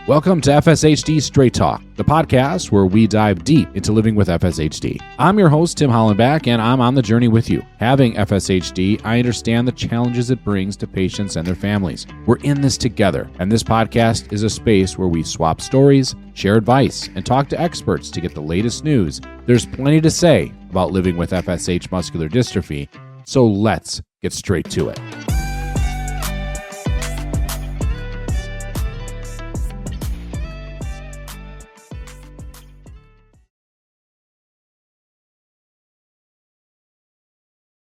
Welcome to FSHD Straight Talk, the podcast where we dive deep into living with FSHD. I'm your host, Tim Hollenback, and I'm on the journey with you. Having FSHD, I understand the challenges it brings to patients and their families. We're in this together, and this podcast is a space where we swap stories, share advice, and talk to experts to get the latest news. There's plenty to say about living with FSH muscular dystrophy, so let's get straight to it.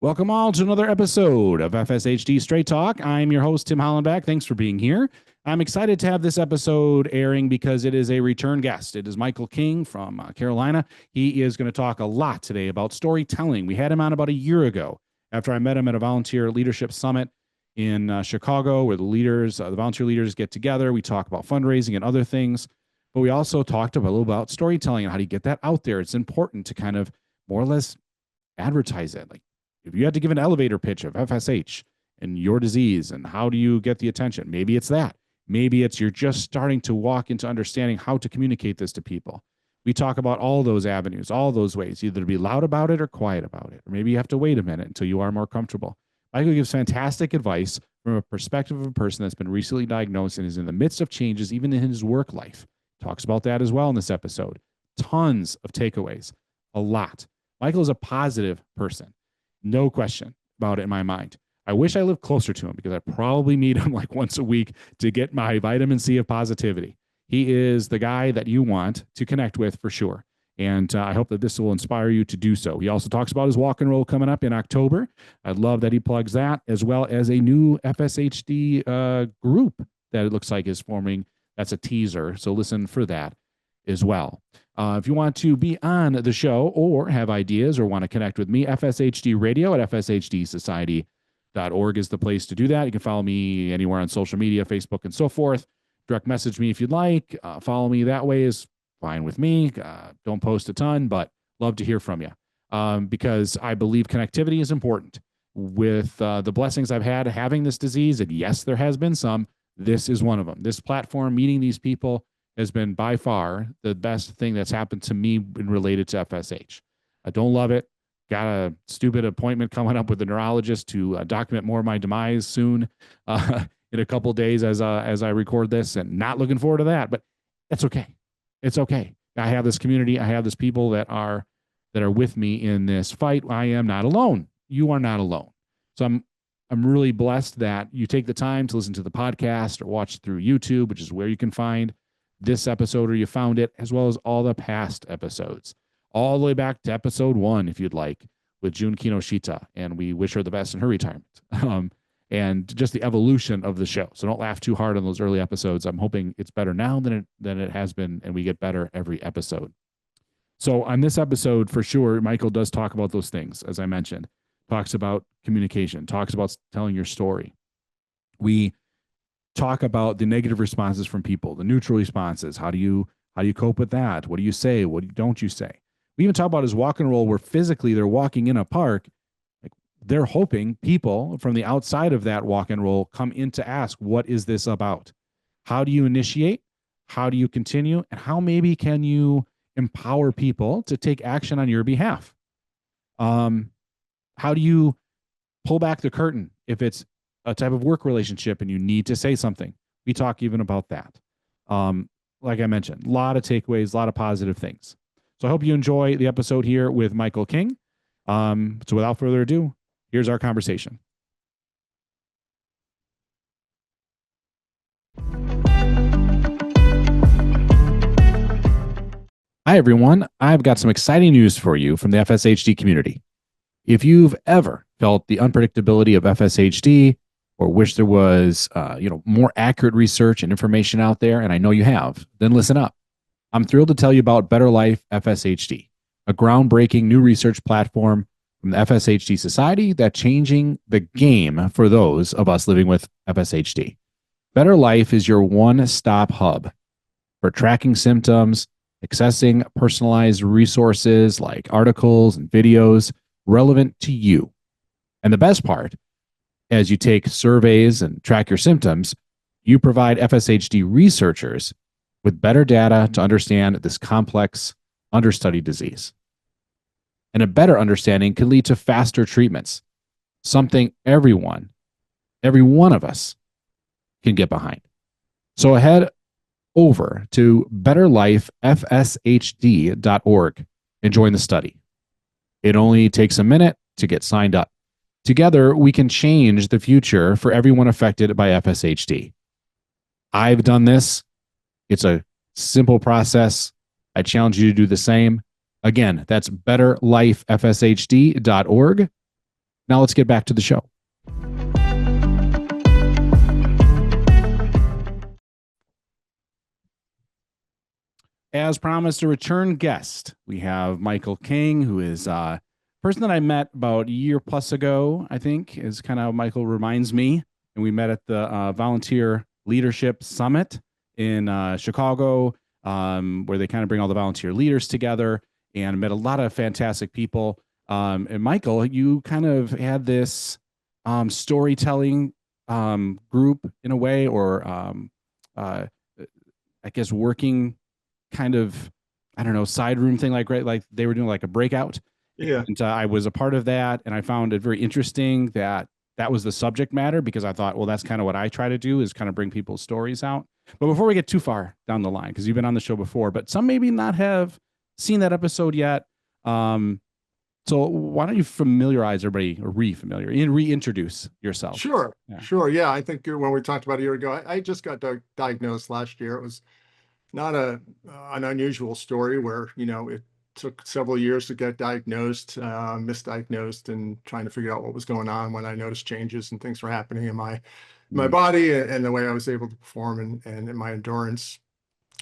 Welcome all to another episode of FSHD Straight Talk. I'm your host, Tim Hollenback. Thanks for being here. I'm excited to have this episode airing because it is a return guest. It is Michael King from Carolina. He is going to talk a lot today about storytelling. We had him on about a year ago after I met him at a volunteer leadership summit in Chicago where the volunteer leaders get together. We talk about fundraising and other things, but we also talked a little about storytelling and how do you get that out there. It's important to kind of more or less advertise it. Like, if you had to give an elevator pitch of FSH and your disease and how do you get the attention, maybe it's that. Maybe it's you're just starting to walk into understanding how to communicate this to people. We talk about all those avenues, all those ways, either to be loud about it or quiet about it. Or maybe you have to wait a minute until you are more comfortable. Michael gives fantastic advice from a perspective of a person that's been recently diagnosed and is in the midst of changes, even in his work life. Talks about that as well in this episode. Tons of takeaways, a lot. Michael is a positive person. No question about it in my mind. I wish I lived closer to him because I probably meet him like once a week to get my vitamin C of positivity. He is the guy that you want to connect with for sure. And I hope that this will inspire you to do so. He also talks about his walk and roll coming up in October. I love that he plugs that, as well as a new FSHD group that it looks like is forming. That's a teaser. So listen for that as well. If you want to be on the show or have ideas or want to connect with me, FSHD Radio at FSHDsociety.org is the place to do that. You can follow me anywhere on social media, Facebook and so forth. Direct message me if you'd like. Follow me that way is fine with me. Don't post a ton, but love to hear from you because I believe connectivity is important. With the blessings I've had having this disease, and yes, there has been some, this is one of them. This platform, meeting these people, has been by far the best thing that's happened to me related to FSH. I don't love it. Got a stupid appointment coming up with a neurologist to document more of my demise soon in a couple of days as I record this, and not looking forward to that, but that's okay. It's okay. I have this community. I have this people that are with me in this fight. I am not alone. You are not alone. So I'm really blessed that you take the time to listen to the podcast or watch through YouTube, which is where you can find this episode or you found it, as well as all the past episodes, all the way back to episode 1, if you'd like, with Jun Kinoshita. And we wish her the best in her retirement and just the evolution of the show. So don't laugh too hard on those early episodes. I'm hoping it's better now than it has been, and we get better every episode. So on this episode, for sure, Michael does talk about those things, as I mentioned, talks about communication, talks about telling your story. We talk about the negative responses from people, the neutral responses. How do you cope with that? What do you say? What don't you say? We even talk about his walk and roll where physically they're walking in a park. Like they're hoping people from the outside of that walk and roll come in to ask, what is this about? How do you initiate? How do you continue? And how maybe can you empower people to take action on your behalf? How do you pull back the curtain if it's a type of work relationship and you need to say something? We talk even about that. Like I mentioned, a lot of takeaways, a lot of positive things. So I hope you enjoy the episode here with Michael King. So without further ado, here's our conversation. Hi, everyone. I've got some exciting news for you from the FSHD community. If you've ever felt the unpredictability of FSHD, or wish there was more accurate research and information out there, and I know you have, then listen up. I'm thrilled to tell you about Better Life FSHD, a groundbreaking new research platform from the FSHD Society that's changing the game for those of us living with FSHD. Better Life is your one-stop hub for tracking symptoms, accessing personalized resources like articles and videos relevant to you. And the best part, as you take surveys and track your symptoms, you provide FSHD researchers with better data to understand this complex, understudied disease. And a better understanding can lead to faster treatments, something every one of us can get behind. So head over to betterlifefshd.org and join the study. It only takes a minute to get signed up. Together, we can change the future for everyone affected by FSHD. I've done this. It's a simple process. I challenge you to do the same. Again, that's betterlifefshd.org. Now let's get back to the show. As promised, a return guest. We have Michael King, who is a person that I met about a year plus ago, I think, is kind of how Michael reminds me. And we met at the Volunteer Leadership Summit in Chicago, where they kind of bring all the volunteer leaders together, and met a lot of fantastic people. And Michael, you kind of had this storytelling group in a way, or I guess working kind of, I don't know, side room thing, like, right, like they were doing like a breakout. Yeah. And I was a part of that, and I found it very interesting that that was the subject matter, because I thought, well, that's kind of what I try to do, is kind of bring people's stories out. But before we get too far down the line, because you've been on the show before, but some maybe not have seen that episode yet. So why don't you familiarize everybody, or reintroduce yourself? Sure. Yeah. Sure. Yeah. I think when we talked about a year ago, I just got diagnosed last year. It was not an unusual story where, it took several years to get diagnosed, misdiagnosed, and trying to figure out what was going on when I noticed changes and things were happening in my body and the way I was able to perform and in my endurance.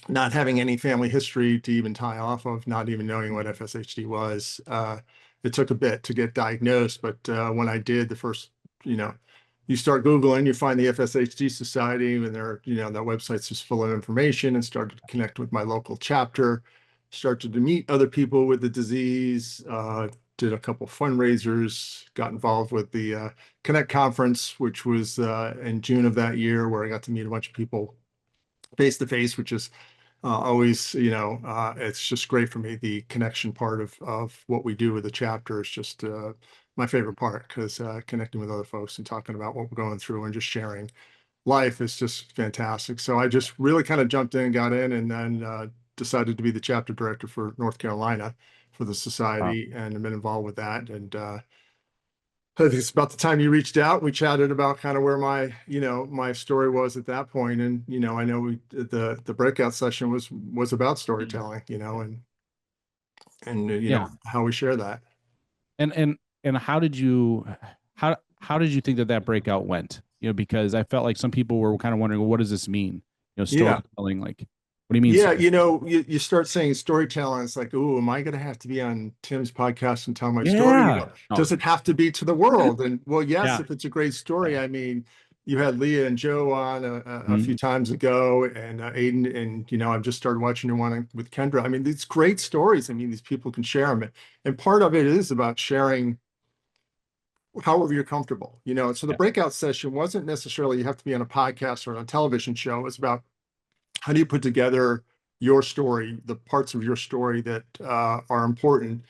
Not having any family history to even tie off of, not even knowing what FSHD was. It took a bit to get diagnosed, but when I did, the first, you start Googling, you find the FSHD Society, and that website's just full of information, and started to connect with my local chapter, started to meet other people with the disease, did a couple fundraisers, got involved with the Connect conference, which was in June of that year, where I got to meet a bunch of people face to face, which is always, it's just great for me. The connection part of what we do with the chapter is just my favorite part, because connecting with other folks and talking about what we're going through and just sharing life is just fantastic. So I just really kind of jumped in, got in, and then decided to be the chapter director for North Carolina for the society. Wow. And I've been involved with that. And I think it's about the time you reached out. We chatted about kind of where my story was at that point. And, I know the breakout session was about storytelling, and Yeah. how we share that. And how did you think that breakout went? Because I felt like some people were kind of wondering, well, what does this mean? Storytelling, like, what do you mean? Yeah, you start saying storytelling, it's like, oh, am I going to have to be on Tim's podcast and tell my story? Does it have to be to the world? And well, yes, if it's a great story. I mean, you had Leah and Joe on a few times ago, and Aiden, and I've just started watching your one with Kendra. I mean, these great stories. I mean, these people can share them, and part of it is about sharing however you're comfortable. So the breakout session wasn't necessarily you have to be on a podcast or on a television show. It's about how do you put together your story, the parts of your story that are important,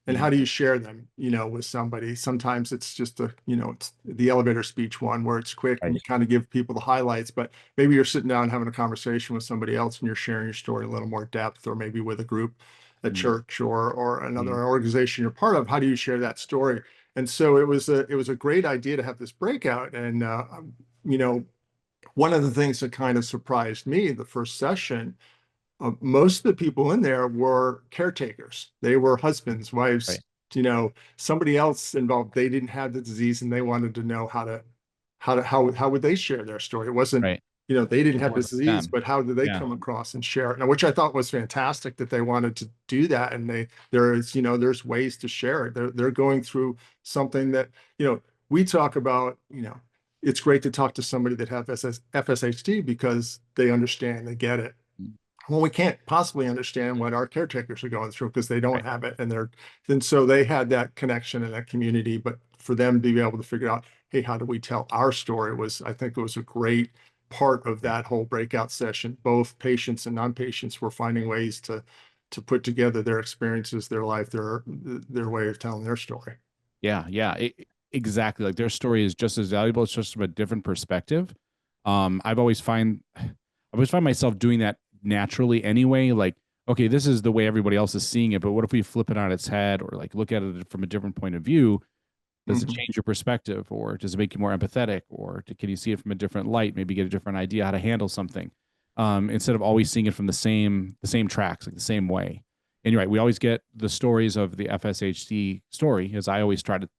and how do you share them, with somebody? Sometimes it's just it's the elevator speech one where it's quick and you kind of give people the highlights, but maybe you're sitting down having a conversation with somebody else and you're sharing your story in a little more depth, or maybe with a group, a church, or another organization you're part of. How do you share that story? And so it was a great idea to have this breakout. And one of the things that kind of surprised me the first session, most of the people in there were caretakers. They were husbands, wives, somebody else involved. They didn't have the disease, and they wanted to know how would they share their story. It wasn't, they didn't have the disease, but how do they come across and share it? Now, which I thought was fantastic that they wanted to do that. And there's ways to share it. They're going through something that, we talk about, it's great to talk to somebody that has FSHD because they understand, they get it. Well, we can't possibly understand what our caretakers are going through because they don't have it. And so they had that connection and that community, but for them to be able to figure out, hey, how do we tell our story I think it was a great part of that whole breakout session. Both patients and non-patients were finding ways to put together their experiences, their life, their way of telling their story. Yeah, yeah, exactly. Like their story is just as valuable. It's just from a different perspective. I always find myself doing that naturally anyway. Like, okay, this is the way everybody else is seeing it, but what if we flip it on its head or like look at it from a different point of view? Does it Mhm. change your perspective, or does it make you more empathetic, or can you see it from a different light? Maybe get a different idea how to handle something, instead of always seeing it from the same tracks, like the same way. And you're right, we always get the stories of the FSHD story, as I always try to,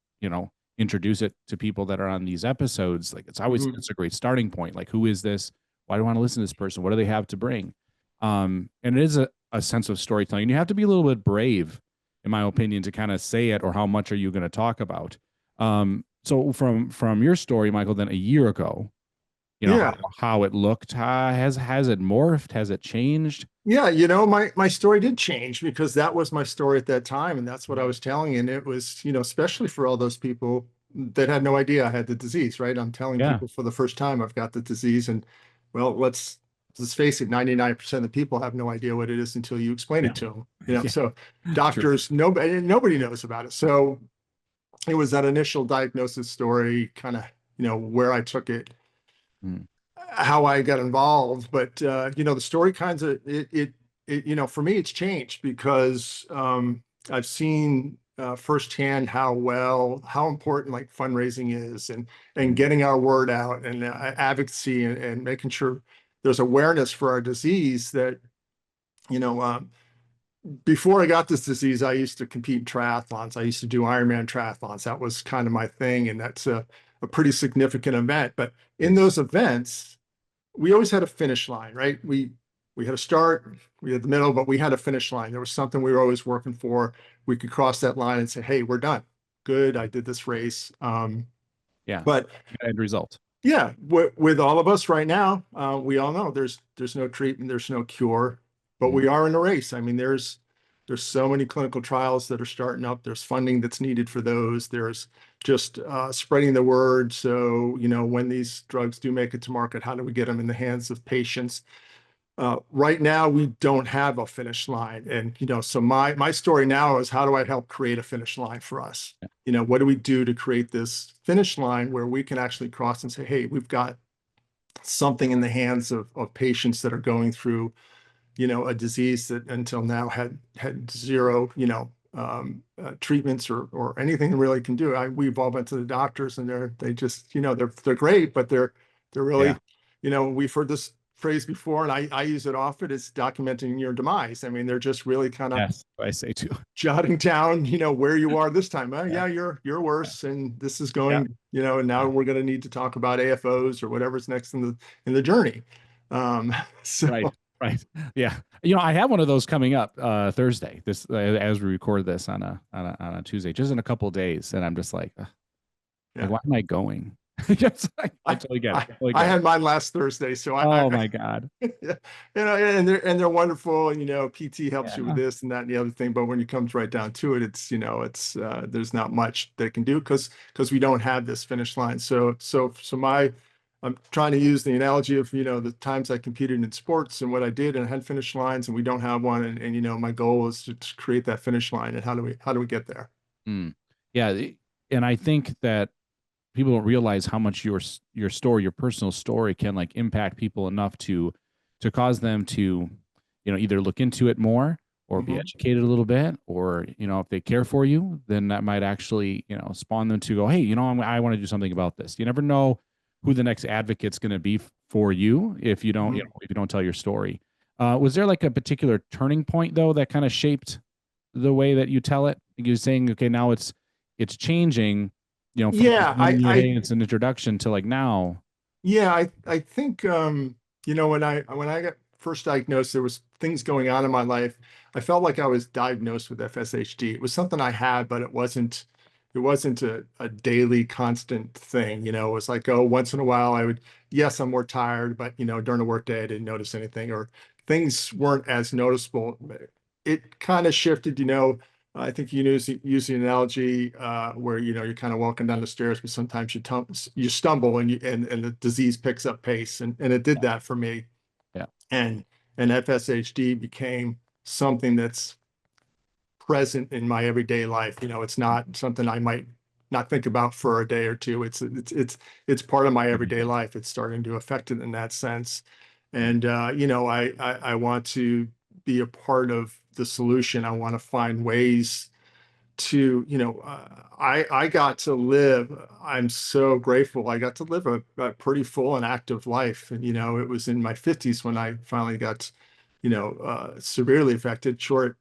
introduce it to people that are on these episodes. Like Mhm. it's a great starting point. Like, who is this? Why do I want to listen to this person? What do they have to bring? And it is a sense of storytelling. And you have to be a little bit brave, in my opinion, to kind of say it, or how much are you going to talk about? So from your story, Michael, then a year ago, Yeah. how it looked, has it morphed? Has it changed? Yeah, my story did change because that was my story at that time, and that's what I was telling. And it was, especially for all those people that had no idea I had the disease, right? I'm telling Yeah, people for the first time I've got the disease, and well, let's face it, 99% of the people have no idea what it is until you explain yeah, it to them. yeah. So True. doctors, nobody knows about it. So it was that initial diagnosis story, kind of, where I took it, Mm, how I got involved. But the story kinds of for me, it's changed because I've seen firsthand how important like fundraising is, and mm, getting our word out, and advocacy, and making sure there's awareness for our disease. That you know before I got this disease, I used to compete in triathlons. I used to do Ironman triathlons. That was kind of my thing, and that's a pretty significant event. But in those events, we always had a finish line, right? We had a start, we had the middle, but we had a finish line. There was something we were always working for. We could cross that line and say, "Hey, we're done. Good, I did this race." yeah. But End result. yeah, with all of us right now, we all know there's no treatment, there's no cure, but Mm, we are in a race. I mean, there's so many clinical trials that are starting up. There's funding that's needed for those. There's just spreading the word. So, when these drugs do make it to market, how do we get them in the hands of patients? Right now, we don't have a finish line. And, so my story now is, how do I help create a finish line for us? What do we do to create this finish line where we can actually cross and say, hey, we've got something in the hands of patients that are going through, a disease that until now had zero, treatments or anything that really can do. We've all been to the doctors, and they just, they're great, but they're yeah. really, we've heard this phrase before, and I use it often. It's documenting your demise. I mean, they're just really kind of Yes, I say too. jotting down, where you are this time. Yeah, Yeah, you're yeah, worse, and this is yeah, going, and now yeah. we're going to need to talk about AFOs or whatever's next in the journey. So Right, right. Yeah. I have one of those coming up Thursday. This as we record this on a Tuesday, just in a couple of days, and I'm just like, ugh, like, yeah. why am I going? Yes, I I, totally get it. I Totally I get it. had mine last Thursday, so Oh my God. yeah, and they're wonderful. And PT helps you with Yeah. this and that and the other thing. But when it comes right down to it, it's there's not much they can do because we don't have this finish line. So I'm trying to use the analogy of the times I competed in sports and what I did, and I had finish lines, and we don't have one. And my goal is to create that finish line. And how do we get there? Mm. Yeah, and I think that people don't realize how much your story, your personal story, can like impact people enough to cause them to, either look into it more or be Hmm. educated a little bit, or if they care for you, then that might actually spawn them to go, hey, I want to do something about this. You never know who the next advocate's going to be for you if you don't, Hmm. if you don't tell your story. Was there like a particular turning point though that kind of shaped the way that you tell it? You're saying, okay, now it's changing, from just Yeah, when hey, it's an introduction to like now. Yeah, I think when I got first diagnosed, there was things going on in my life. I felt like I was diagnosed with FSHD. It was something I had, but it wasn't a daily constant thing. It was like, oh, once in a while yes, I'm more tired, but during the workday I didn't notice anything, or things weren't as noticeable. It kind of shifted, I think you use the analogy where you're kind of walking down the stairs, but sometimes you stumble and the disease picks up pace, and it did that for me. Yeah. And FSHD became something that's present in my everyday life. It's not something I might not think about for a day or two. It's part of my everyday Mhm. life. It's starting to affect it in that sense. And I want to be a part of the solution. I want to find ways to, I got to live. I'm so grateful. I got to live a pretty full and active life. And, it was in my 50s when I finally got, severely affected. Short,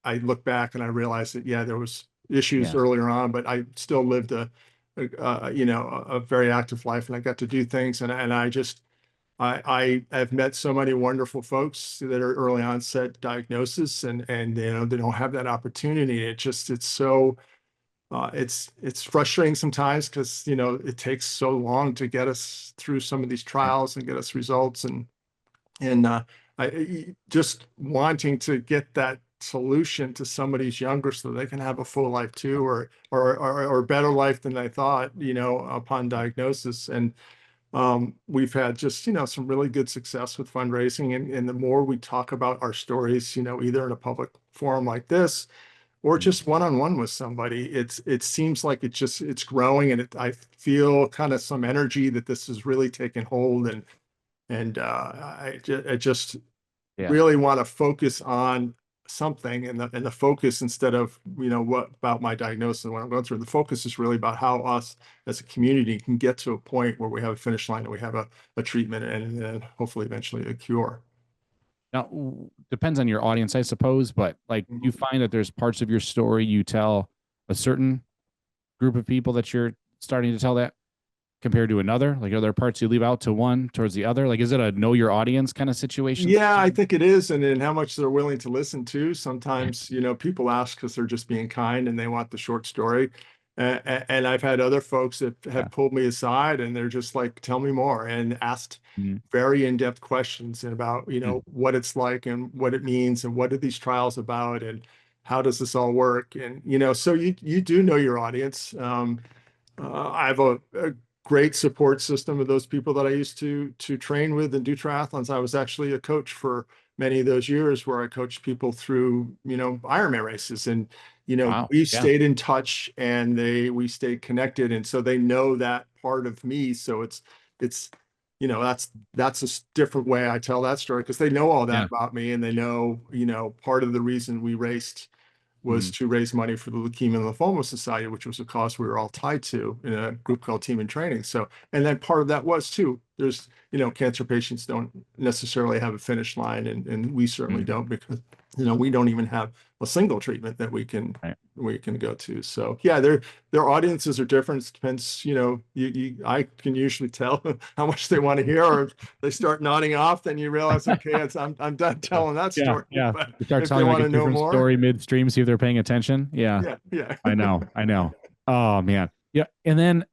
I look back and I realized that, yeah, there was issues Yeah. earlier on, but I still lived a very active life, and I got to do things. And I have met so many wonderful folks that are early onset diagnosis, and they don't have that opportunity. It's so it's frustrating sometimes because it takes so long to get us through some of these Right. trials and get us results, and just wanting to get that solution to somebody's younger so they can have a full life too, or better life than they thought, upon diagnosis. And we've had just, some really good success with fundraising. And the more we talk about our stories, either in a public forum like this or Mhm. just one-on-one with somebody, it seems like it's growing, and I feel kind of some energy that this is really taking hold. And I just Yeah. really want to focus on something, and the focus, instead of what about my diagnosis and what I'm going through, the focus is really about how us as a community can get to a point where we have a finish line and we have a treatment, and then hopefully eventually a cure. Now, depends on your audience, I suppose, but like you Mhm. find that there's parts of your story you tell a certain group of people that you're starting to tell that compared to another? Like, are there parts you leave out to one towards the other? Like, is it a know your audience kind of situation? Yeah, I think it is, and then how much they're willing to listen to. Sometimes, people ask because they're just being kind and they want the short story. And I've had other folks that Yeah. have pulled me aside, and they're just like, "Tell me more," and asked Mhm. very in-depth questions about, Mhm. what it's like and what it means and what are these trials about and how does this all work? And so you do know your audience. I have a great support system of those people that I used to train with and do triathlons. I was actually a coach for many of those years where I coached people through, Ironman races, and Wow. we Yeah. stayed in touch, and we stayed connected, and so they know that part of me. So it's that's a different way I tell that story, because they know all that Yeah. about me, and they know, part of the reason we raced was Mhm. to raise money for the Leukemia and Lymphoma Society, which was a cause we were all tied to in a group called Team in Training. So, and then part of that was too, there's, cancer patients don't necessarily have a finish line, and we certainly Mhm. don't, because, we don't even have a single treatment that Right. we can go to. So yeah, their audiences are different. It depends, I can usually tell how much they want to hear, or if they start nodding off, then you realize, okay, I'm done Yeah. telling that Yeah. story. Yeah. But You start if they telling like want a to know different more, story midstream, see if they're paying attention. Yeah. yeah, yeah. I know. I know. Oh man. Yeah. And then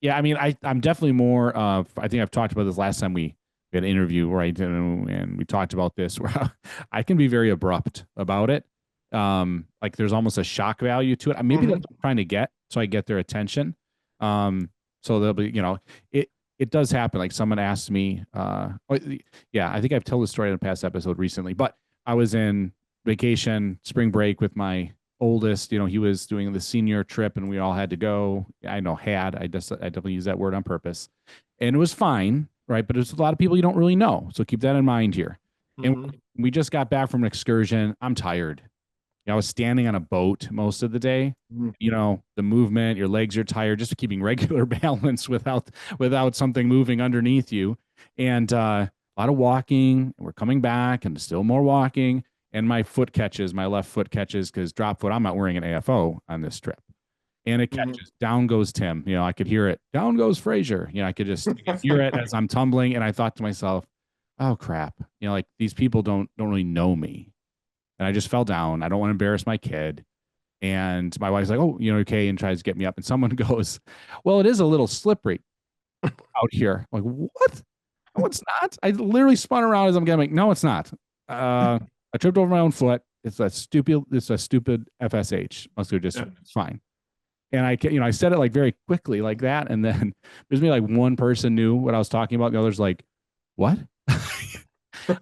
yeah, I mean, I'm definitely more of, I think I've talked about this last time we had an interview where I did, and we talked about this where I can be very abrupt about it. Like there's almost a shock value to it. Maybe that's Mhm. what I'm trying to get. So I get their attention. So they'll be, it does happen. Like someone asked me, yeah, I think I've told the story in a past episode recently, but I was in vacation, spring break with my oldest. He was doing the senior trip and we all had to go. I know I definitely use that word on purpose. And it was fine, right? But there's a lot of people you don't really know. So keep that in mind here. And Mhm. we just got back from an excursion. I'm tired. I was standing on a boat most of the day. Mhm. The movement, your legs are tired, just keeping regular balance without something moving underneath you. And a lot of walking. We're coming back and still more walking. And my left foot catches because drop foot, I'm not wearing an AFO on this trip. And it Mhm. catches. Down goes Tim. I could hear it. Down goes Frazier. I could hear it as I'm tumbling. And I thought to myself, oh crap. Like these people don't really know me. And I just fell down. I don't want to embarrass my kid. And my wife's like, oh, okay, and tries to get me up. And someone goes, well, it is a little slippery out here. I'm like, what? No, it's not. I literally spun around as I'm getting like, no, it's not. I tripped over my own foot. it's a stupid FSH, muscular Yeah. dystrophy. It's fine. And I said it like very quickly like that. And then there's me like one person knew what I was talking about. The other's like, what?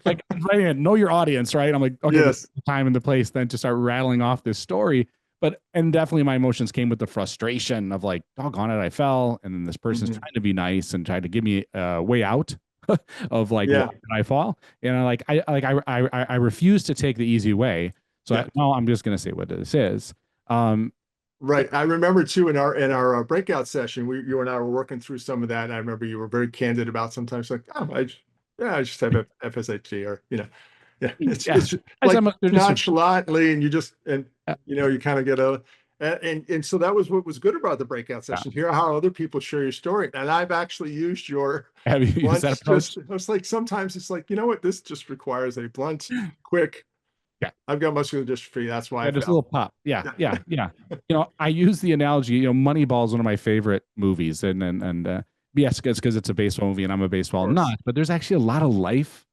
Like I'm writing it, know your audience, right? I'm like, okay, this is Yes. the time and the place then to start rattling off this story. And definitely my emotions came with the frustration of like, doggone it, I fell. And then this person's Mhm. trying to be nice and trying to give me a way out of like, why Yeah. did I fall? And I refuse to take the easy way. So Yeah. no, I'm just gonna say what this is. Um, Right. I remember too in our breakout session, you and I were working through some of that. And I remember you were very candid about sometimes like, oh, yeah, I just have a FSHD or, yeah, yeah, it's I said, like they're just nonchalantly and you just, and, uh, you kind of get and so that was what was good about the breakout yeah. session. Hear how other people share your story. And I've actually used your Have you used that once just, approach? I was like, sometimes it's like, you know what, this just requires a blunt, quick, Yeah. I've got muscular dystrophy. That's why Yeah, I just a fell. little pop. Yeah, Yeah. yeah, yeah. I use the analogy. Moneyball is one of my favorite movies, and yes, it's because it's a baseball movie, and I'm a Of baseball course. nut. But there's actually a lot of life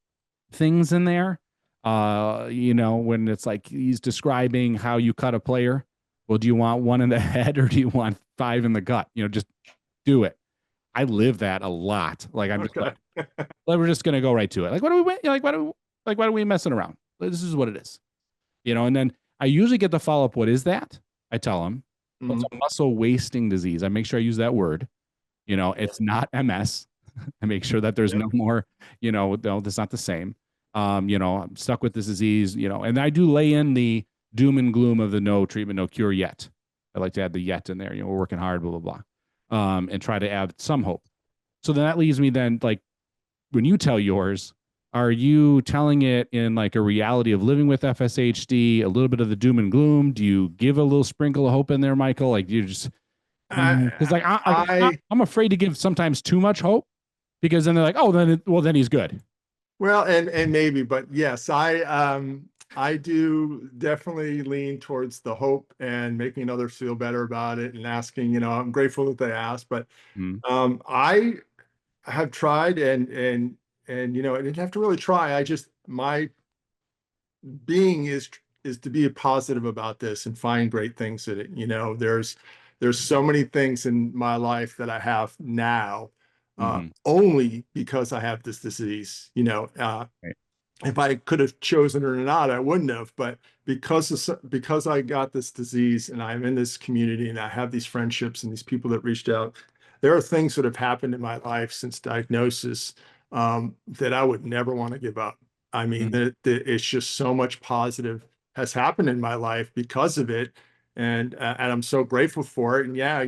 things in there. When it's like he's describing how you cut a player. Well, do you want one in the head or do you want five in the gut? Just do it. I live that a lot. Like I'm just Okay. like we're just gonna go right to it. Like what do we like? Why are we messing around? This is what it is. And then I usually get the follow up. What is that? I tell them, well, it's Mhm. a muscle wasting disease. I make sure I use that word. It's not MS. I make sure that there's Yep. no more, no, that's not the same. I'm stuck with this disease, and I do lay in the doom and gloom of the no treatment, no cure yet. I like to add the yet in there. We're working hard, blah, blah, blah. And try to add some hope. So then that leaves me then like when you tell yours, are you telling it in like a reality of living with FSHD, a little bit of the doom and gloom? Do you give a little sprinkle of hope in there, Michael? Like you just because I I'm afraid to give sometimes too much hope because then they're like, oh, then he's good. well, and maybe, but yes, I do definitely lean towards the hope and making others feel better about it and asking, I'm grateful that they asked, but Mm, I have tried and I didn't have to really try. My being is to be positive about this and find great things in it. There's so many things in my life that I have now hmm only because I have this disease. right. If I could have chosen it or not, I wouldn't have. But because I got this disease and I'm in this community and I have these friendships and these people that reached out, there are things that have happened in my life since diagnosis that I would never want to give up. I mean, Mm, it's just so much positive has happened in my life because of it, and I'm so grateful for it. And yeah,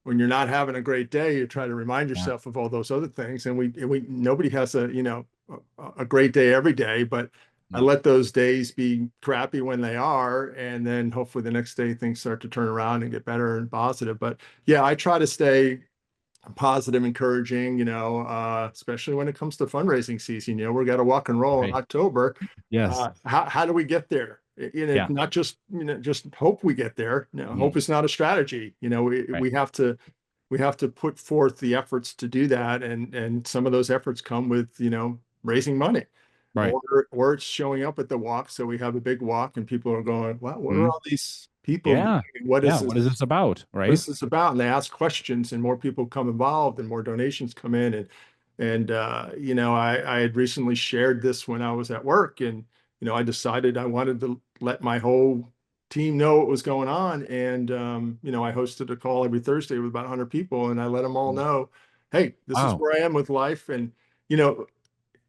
when you're not having a great day, you try to remind yeah. yourself of all those other things. And we nobody has a great day every day, but I No. let those days be crappy when they are, and then hopefully the next day things start to turn around and get better and positive. But yeah, I try to stay positive, encouraging, especially when it comes to fundraising season. We got to walk and roll in Right. October. Yes. How do we get there? Yeah. Not just hope we get there. Mhm. Hope is not a strategy. Right. We have to put forth the efforts to do that, and some of those efforts come with raising money, Right. or it's showing up at the walk. So we have a big walk, and people are going, "Well, what are Mhm. all these people doing? Yeah. What Yeah. is What is this? this about? What Right. is this about?" And they ask questions, and more people come involved, and more donations come in, and I had recently shared this when I was at work, and I decided I wanted to let my whole team know what was going on, and I hosted a call every Thursday with about 100 people, and I let them all Mm. know, hey, this is Wow. where I am with life, and you know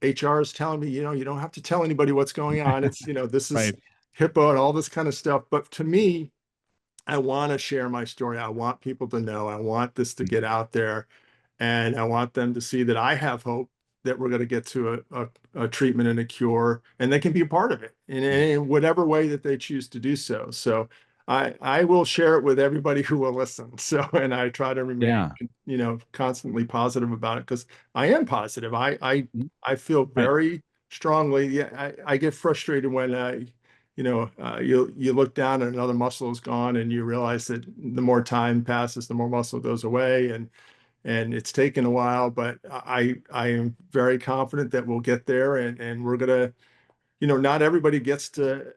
HR is telling me, you don't have to tell anybody what's going on. It's this is Right. HIPAA and all this kind of stuff, but to me, I want to share my story. I want people to know. I want this to Mm. get out there, and I want them to see that I have hope that we're going to get to a treatment and a cure, and they can be a part of it Mm. in whatever way that they choose to do so. So I will share it with everybody who will listen. So, and I try to remain, Yeah. constantly positive about it because I am positive. Mhm. I feel Right. very strongly. Yeah, I get frustrated when you look down and another muscle is gone, and you realize that the more time passes, the more muscle goes away, and it's taken a while, but I am very confident that we'll get there, and we're gonna, not everybody gets to.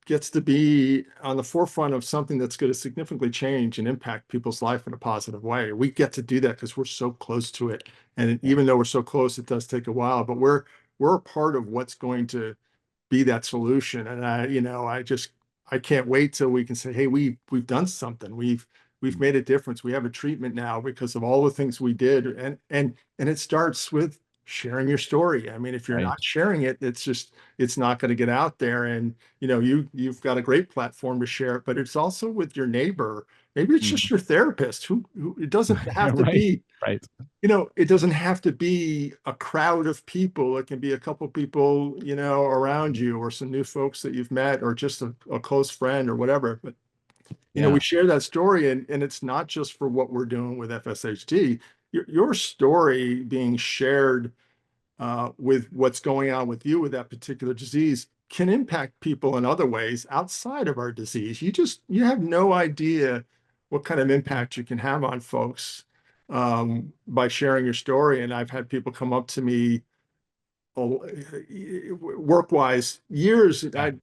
gets to be on the forefront of something that's going to significantly change and impact people's life in a positive way. We get to do that because we're so close to it. And Yeah. even though we're so close, it does take a while, but we're a part of what's going to be that solution. And I can't wait till we can say, hey, we've done something. We've Mm. made a difference. We have a treatment now because of all the things we did. And it starts with sharing your story. I mean, if you're Right. not sharing it, it's not going to get out there. And you've got a great platform to share it, but it's also with your neighbor. Maybe it's just Mhm. your therapist who it doesn't have to Right. be, Right. it doesn't have to be a crowd of people. It can be a couple people, around you, or some new folks that you've met, or just a close friend or whatever. But, we Yeah. share that story, and it's not just for what we're doing with FSHD. Your story being shared with what's going on with you with that particular disease can impact people in other ways outside of our disease. You have no idea what kind of impact you can have on folks by sharing your story. And I've had people come up to me work-wise, years. Yeah. I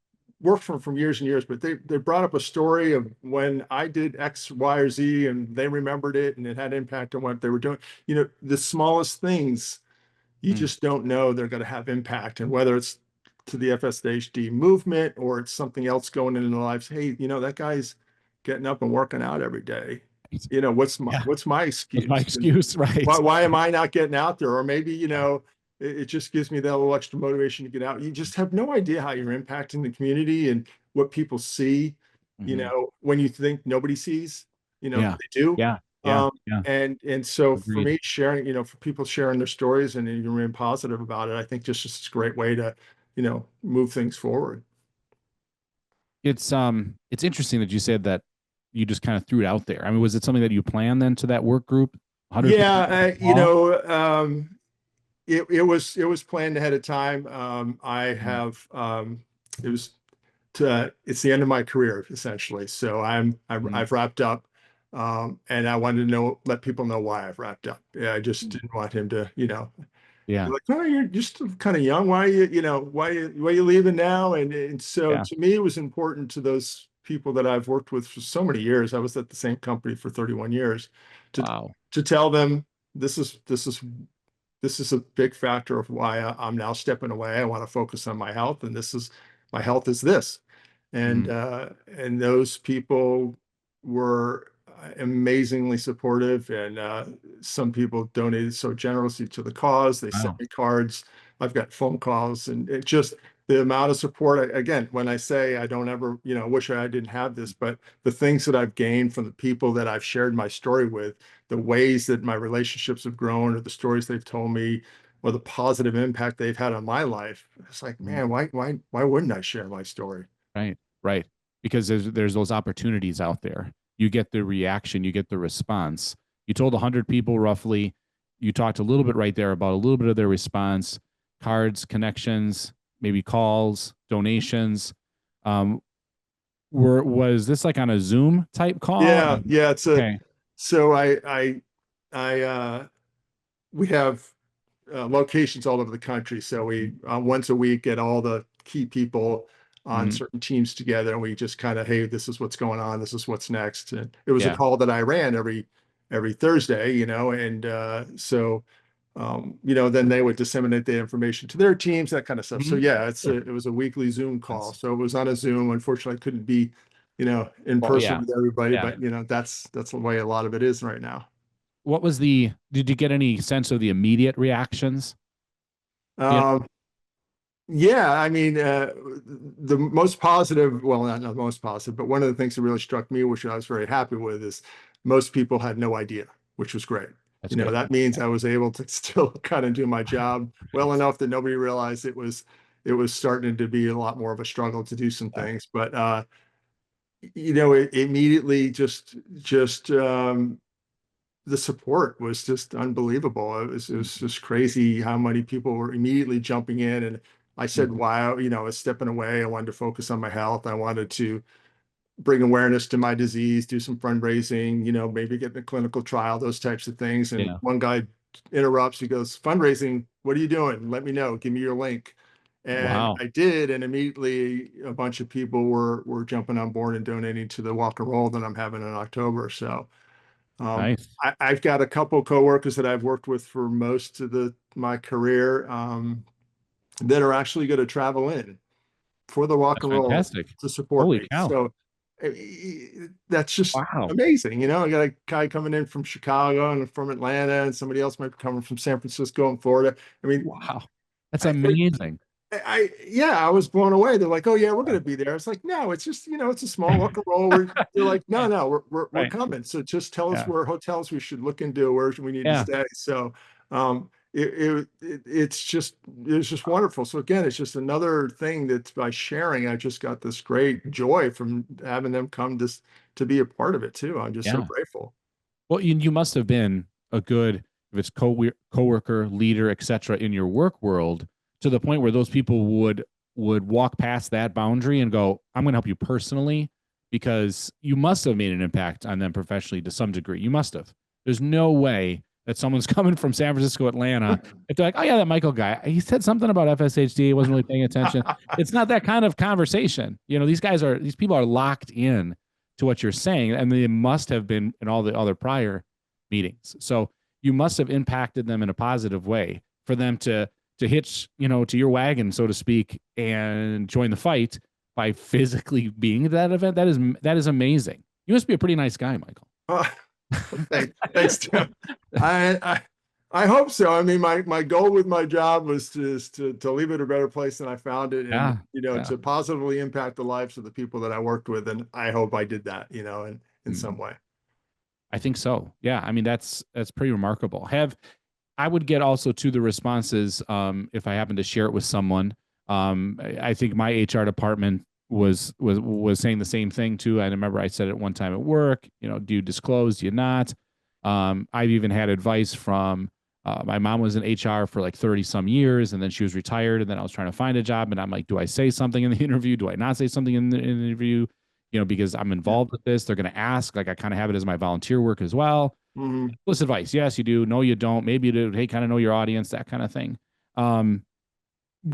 worked from years and years, but they brought up a story of when I did X, Y, or Z, and they remembered it, and it had impact on what they were doing. The smallest things, you Mm. just don't know they're going to have impact. And whether it's to the FSHD movement or it's something else going in their lives, hey, that guy's getting up and working out every day. Right. Yeah. What's my That's my excuse? excuse. Why Right. why am I not getting out there? Or maybe, Yeah. it just gives me that little extra motivation to get out. You just have no idea how you're impacting the community and what people see, Hmm. when you think nobody sees, Yeah. they do. Yeah. Yeah. Um, Yeah. and so for Agreed. me, sharing, for people sharing their stories and you remain positive about it, I think just a great way to, move things forward. It's interesting that you said that you just kind of threw it out there. I mean, was it something that you planned then to that work group? 100 people? Yeah, Small? it was planned ahead of time. I Mm. have it was it's the end of my career essentially. So Mm. I've wrapped up, and I wanted to let people know why I've wrapped up. Yeah, I just Mm. didn't want him to, Yeah. like, oh, you're just kind of young. Why are you, why are you leaving now? And so Yeah. to me, it was important to those people that I've worked with for so many years. I was at the same company for 31 years to Wow. tell them this is a big factor of why I'm now stepping away. I want to focus on my health, and my health is this. And Mm. and those people were amazingly supportive, and some people donated so generously to the cause. They sent Wow. me cards. I've got phone calls, and it just the amount of support. Again, when I say I don't ever, wish I didn't have this, but the things that I've gained from the people that I've shared my story with, the ways that my relationships have grown, or the stories they've told me, or the positive impact they've had on my life. It's like, Mm. man, why wouldn't I share my story? Right. Right. Because there's those opportunities out there. You get the reaction, you get the response. You told 100 people roughly. You talked a little bit right there about a little bit of their response, cards, connections, maybe calls, donations. Um, was this like on a Zoom type call? Yeah, yeah. Okay. So I we have locations all over the country. So we once a week get all the key people on Mhm. certain teams together, and we just kind of, hey, this is what's going on, this is what's next. And it was a Yeah. call that I ran every Thursday, and then they would disseminate the information to their teams, that kind of stuff. So Mhm. yeah, Sure. it was a weekly Zoom call. That's, So it was on a Zoom. Unfortunately, I couldn't be, in well, person yeah. with everybody, Yeah. but that's the way a lot of it is right now. Did you get any sense of the immediate reactions? Yeah. Um, Yeah, I mean, the most positive, well, not the most positive, but one of the things that really struck me, which I was very happy with, is most people had no idea, which was great. That's great. That means I was able to still kind of do my job well Right. enough that nobody realized it was starting to be a lot more of a struggle to do some Yeah. things. But it immediately just the support was just unbelievable. It was Mhm. just crazy how many people were immediately jumping in. And I said, Mhm. wow, I was stepping away. I wanted to focus on my health. I wanted to bring awareness to my disease, do some fundraising, maybe get in a clinical trial, those types of things. And Yeah. one guy interrupts, he goes, fundraising, what are you doing? Let me know. Give me your link. And Wow. I did, and immediately a bunch of people were jumping on board and donating to the walk and roll that I'm having in October. So Nice. I've got a couple coworkers that I've worked with for most of my career, that are actually going to travel in for the walk That's and roll fantastic. to support Holy me. cow. So that's just Wow. amazing. I got a guy coming in from Chicago and from Atlanta, and somebody else might be coming from San Francisco and Florida. I mean, Wow. That's I, amazing. yeah, I was blown away. They're like, "Oh yeah, we're Wow. going to be there." It's like, no, it's just, it's a small walk and roll. They're like, "No, no, we're Right. coming. So just tell us Yeah. where hotels we should look into, where we need to Yeah. stay." So it's just wonderful. So again, it's just another thing that by sharing, I just got this great joy from having them come to be a part of it too. I'm just so Yeah. grateful. Well, you must have been a good, if it's coworker, leader, etc., in your work world, to the point where those people would walk past that boundary and go, "I'm going to help you personally," because you must have made an impact on them professionally to some degree. You must have. There's no way that someone's coming from San Francisco, Atlanta, if they're like, "Oh yeah, that Michael guy, he said something about FSHD, wasn't really paying attention." It's not that kind of conversation. These people are locked in to what you're saying, and they must have been in all the other prior meetings. So you must have impacted them in a positive way for them to hitch, to your wagon, so to speak, and join the fight by physically being at that event. That is amazing. You must be a pretty nice guy, Michael. Thanks, Tim. I I hope so. I mean, my goal with my job was to leave it a better place than I found it, and Yeah, yeah. to positively impact the lives of the people that I worked with, and I hope I did that, in some Mm, way. I think so. Yeah, I mean that's pretty remarkable. I would get also to the responses, if I happen to share it with someone. I think my HR department was saying the same thing too. I remember I said it one time at work. Do you disclose? Do you not? I've even had advice from my mom was in HR for like 30 some years, and then she was retired, and then I was trying to find a job, and I'm like, do I say something in the interview? Do I not say something in the interview? Because I'm Yeah. involved with this. They're going to ask. Like I kind of have it as my volunteer work as well. Mhm. This advice. Yes, you do. No, you don't. Maybe you do. Hey, kind of know your audience, that kind of thing. Um,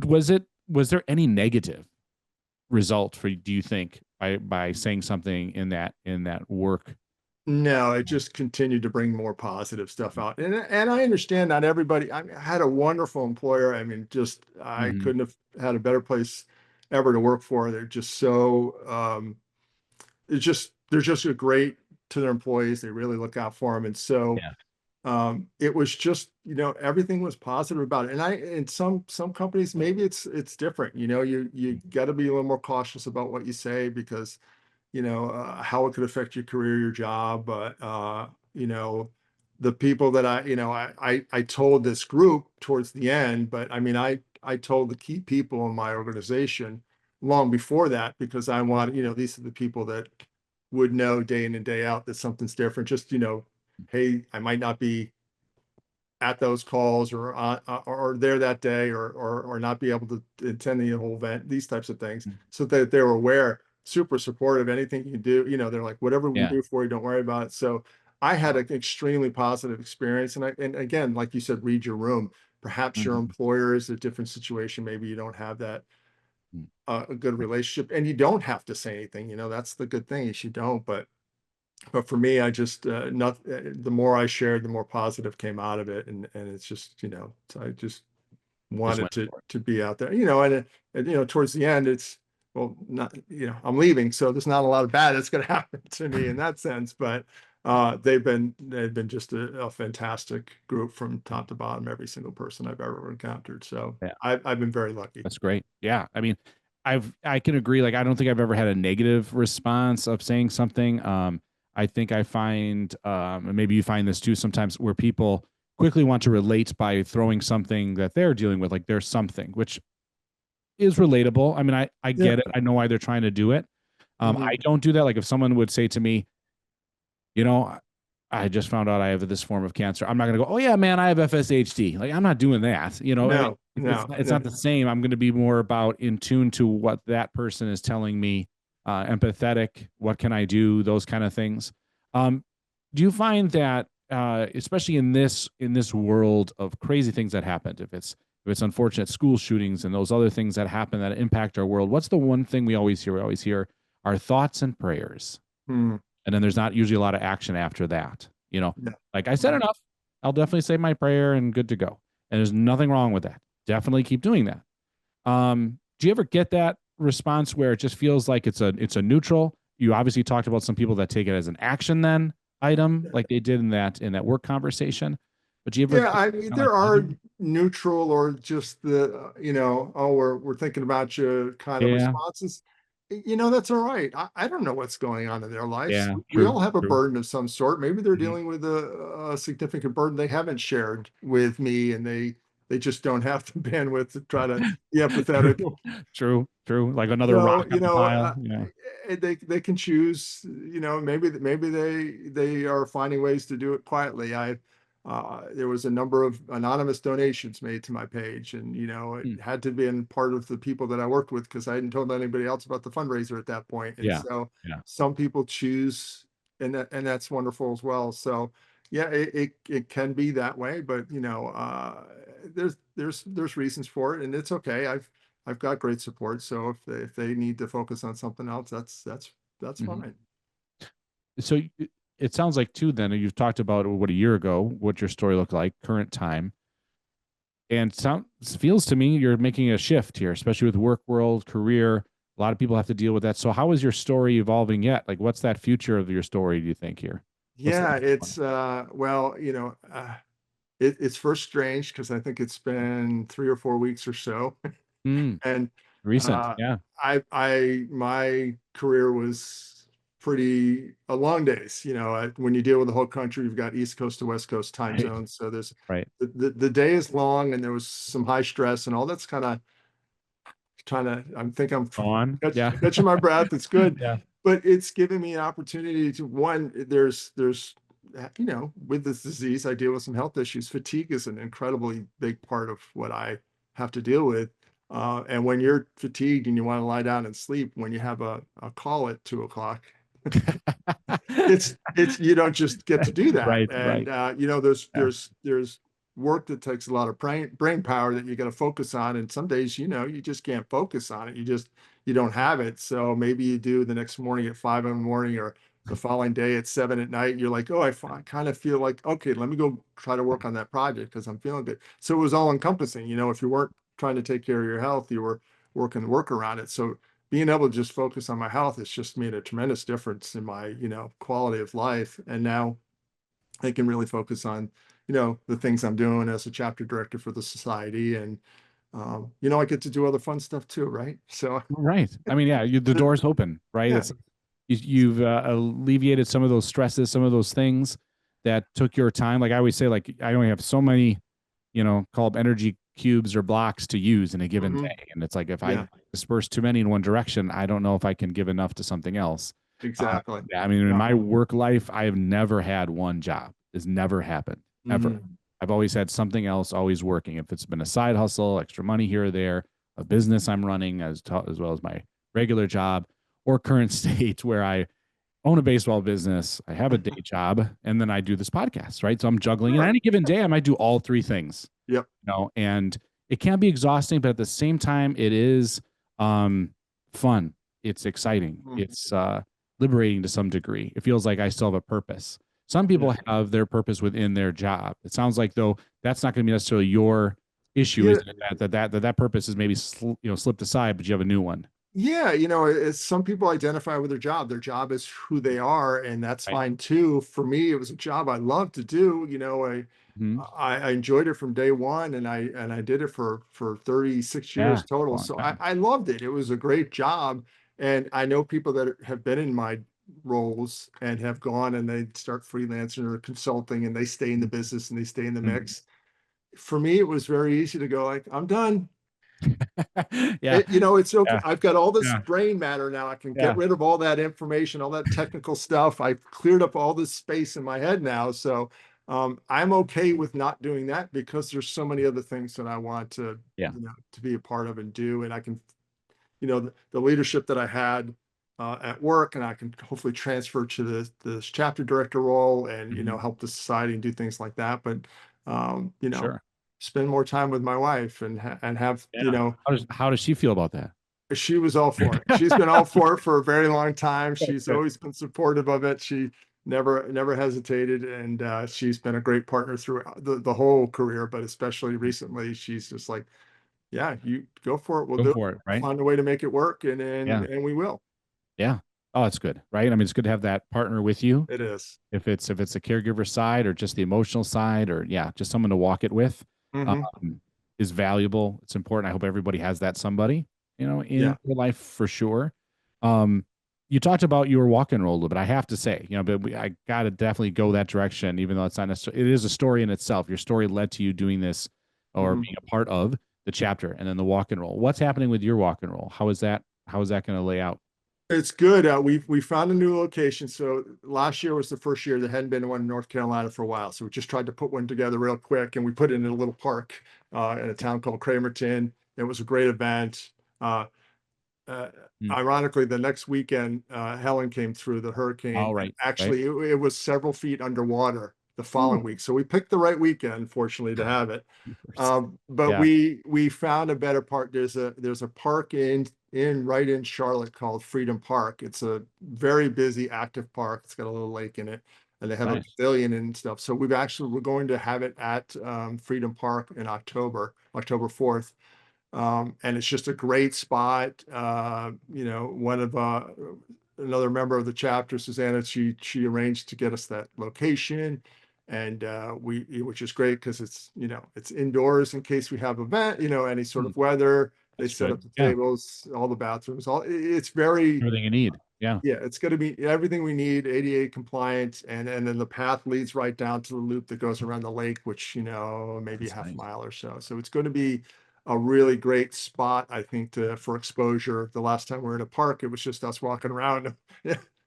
was there any negative result for you, do you think, by saying something in that work? No, it just continued to bring more positive stuff out. And I understand not everybody. I had a wonderful employer. I mean, just I Mm-hmm. couldn't have had a better place ever to work for. They're just so they're just a great to their employees. They really look out for them. And so Yeah. it was just, everything was positive about it. And in some companies, maybe it's different. You got to be a little more cautious about what you say, because how it could affect your career, your job. But, the people that I told this group towards the end, but I mean, I told the key people in my organization long before that, because I want, these are the people that would know day in and day out that something's different. Just, hey, I might not be at those calls or there that day, or not be able to attend the whole event, these types of things, so that they're aware, super supportive, anything you do, they're like, whatever we can Yeah. do for you, don't worry about it. So I had Wow. an extremely positive experience. And again, like you said, read your room. Perhaps your Mhm. employer is a different situation. Maybe you don't have that Mm. a good relationship, and you don't have to say anything. That's the good thing, is you don't. But for me, I just not the more I shared, the more positive came out of it. And it's just, so I just Just wanted went to for it. be out there, and towards the end, it's, well, not, I'm leaving, so there's not a lot of bad that's going to happen to me in that sense. But they've been just a fantastic group from top to bottom, every single person I've ever encountered. So Yeah. I've been very lucky. That's great. Yeah. I mean, I can agree. Like, I don't think I've ever had a negative response of saying something. I think I find, and maybe you find this too sometimes, where people quickly want to relate by throwing something that they're dealing with, like there's something, which is relatable. I mean, I Yeah. get it. I know why they're trying to do it. Hmm. I don't do that. Like if someone would say to me, you know, I just found out I have this form of cancer. I'm not going to go, oh yeah, man, I have FSHD. Like I'm not doing that. No, It's no. not the same. I'm going to be more about in tune to what that person is telling me, empathetic. What can I do? Those kind of things. Um, do you find that, especially in this world of crazy things that happened, if it's if it's unfortunate school shootings and those other things that happen that impact our world, what's the one thing we always hear? We always hear our thoughts and prayers. Hmm. And then there's not usually a lot of action after that. Yeah. Like I said Yeah. enough, I'll definitely say my prayer and good to go. And there's nothing wrong with that. Definitely keep doing that. Do you ever get that response where it just feels like it's a neutral? You obviously talked about some people that take it as an action then item, like they did in that work conversation. But do you ever Yeah, get I mean, kind of like there are negative? neutral or just the, oh, we're thinking about you kind of Yeah, responses. That's all right. I don't know what's going on in their lives. yeah, We true, all have a true. burden of some sort. Maybe they're Mhm. dealing with a significant burden they haven't shared with me, and they just don't have the bandwidth to try to be empathetic. True, true, true. Like another rock on the pile. Yeah. They can choose, maybe they are finding ways to do it quietly. There was a number of anonymous donations made to my page, and it Mm. had to be in part of the people that I worked with, because I hadn't told anybody else about the fundraiser at that point. And Yeah. so Yeah. some people choose, and that's wonderful as well. So yeah, it can be that way, but there's reasons for it, and it's okay. I've got great support. So if they need to focus on something else, that's Mhm. fine. So it sounds like too, then you've talked about what a year ago, what your story looked like, current time. And feels to me you're making a shift here, especially with work world, career. A lot of people have to deal with that. So how is your story evolving yet? Like what's that future of your story, do you think here? What's the Yeah, next one? it's well, it's first strange because I think it's been 3 or 4 weeks or so, Mm, and recent. uh, Yeah. my career was pretty long days. When you deal with the whole country, you've got East Coast to West Coast time Right. zones, so there's Right. the day is long, and there was some high stress and all. That's kind of trying to, I'm Go on. Yeah. catching my breath. It's good, Yeah. but it's given me an opportunity to, one, there's with this disease, I deal with some health issues. Fatigue is an incredibly big part of what I have to deal with. And when you're fatigued and you want to lie down and sleep, when you have a call at 2 o'clock, it's you don't just get to do that. Right. And Right. there's Yeah. there's work that takes a lot of brain power that you got to focus on, and some days you just can't focus on it. You don't have it. So maybe you do the next morning at 5 in the morning, or the following day at 7 at night. You're like, oh, I kind of feel like, okay, let me go try to work on that project because I'm feeling good. So it was all encompassing. If you weren't trying to take care of your health, you were working to work around it. So being able to just focus on my health has just made a tremendous difference in my, quality of life. And now I can really focus on, the things I'm doing as a chapter director for the society. And, I get to do other fun stuff too, right? So, Right. I mean, yeah, the the, door's open, right? yeah. You've alleviated some of those stresses, some of those things that took your time. Like I always say, like I only have so many, call them energy cubes or blocks to use in a given Hmm. day. And it's like if I Yeah, disperse too many in one direction, I don't know if I can give enough to something else. exactly. Yeah, I mean, in Yeah. my work life, I have never had one job. It's never happened, ever. Hmm. I've always had something else always working. If it's been a side hustle, extra money here or there, a business I'm running as well as my regular job, or current state where I own a baseball business, I have a day job, and then I do this podcast, right? So I'm juggling. And on Sure. any given day, I might do all three things, Yep. and it can be exhausting, but at the same time, it is um, fun. It's exciting. Mhm. It's liberating to some degree. It feels like I still have a purpose. Some Yeah. people have their purpose within their job. It sounds like though that's not going to be necessarily your issue. Is Yeah. it that purpose is maybe slipped aside, but you have a new one, Yeah, some people identify with their job. Their job is who they are, and that's right? fine too. For me, it was a job I loved to do. Hmm. I enjoyed it from day one, and I did it for 36 Yeah, years total. long So I, time. I loved it. It was a great job, and I know people that have been in my roles and have gone and they start freelancing or consulting, and they stay in the business and they stay in the Mhm. mix. For me, it was very easy to go like, I'm done. Yeah, It's okay. yeah, I've got all this yeah, brain matter now. I can get yeah, rid of all that information, all that technical stuff. I've cleared up all this space in my head now. So I'm okay with not doing that because there's so many other things that I want yeah. to be a part of and do. And I can, the leadership that I had at work, and I can hopefully transfer to the chapter director role and, Mhm. help the society and do things like that. But, Sure. spend more time with my wife and have, Yeah. How does she feel about that? she was all for it. She's been all for it for a very long time. She's Good. always been supportive of it. She never hesitated, and she's been a great partner through the whole career, but especially recently, she's just like, yeah, you go for it. We'll Go do it. for it, We'll right? find a way to make it work, and Yeah. we will. Yeah. Oh, it's good, right? I mean, it's good to have that partner with you. It is. If it's a caregiver side or just the emotional side, or yeah, just someone to walk it with, Hmm. um, is valuable. It's important. I hope everybody has that somebody, Yeah. in their life for sure. Um, you talked about your walk and roll a little bit. I have to say, but I got to definitely go that direction, even though it's not necessarily, it is a story in itself. Your story led to you doing this or Hmm. being a part of the chapter and then the walk and roll. What's happening with your walk and roll? How is that going to lay out? It's good. We found a new location. So last year was the first year there hadn't been one in North Carolina for a while. So we just tried to put one together real quick, and we put it in a little park in a town called Cramerton. It was a great event. Uh, uh, Mm. Ironically, the next weekend, Helen came through, the hurricane, All and right. Right. actually it was several feet underwater the following Ooh. week. So we picked the right weekend, fortunately, to have it. But Yeah. we found a better park. There's a park right in Charlotte called Freedom Park. It's a very busy, active park. It's got a little lake in it, and they have a Nice. pavilion and stuff. So we're going to have it at Freedom Park in October 4th. And it's just a great spot. One of another member of the chapter, Susanna, she arranged to get us that location, and which is great because it's indoors in case we have event, any sort Mm. of weather. They That's set good. up the Yeah. tables, all the bathrooms, it's very, Everything you need. Yeah. yeah, it's going to be everything we need, ADA compliant, and then the path leads right down to the loop that goes around the lake, which maybe a That's half a nice. mile or so. So it's going to be a really great spot, I think, for exposure. The last time we were in a park, it was just us walking around.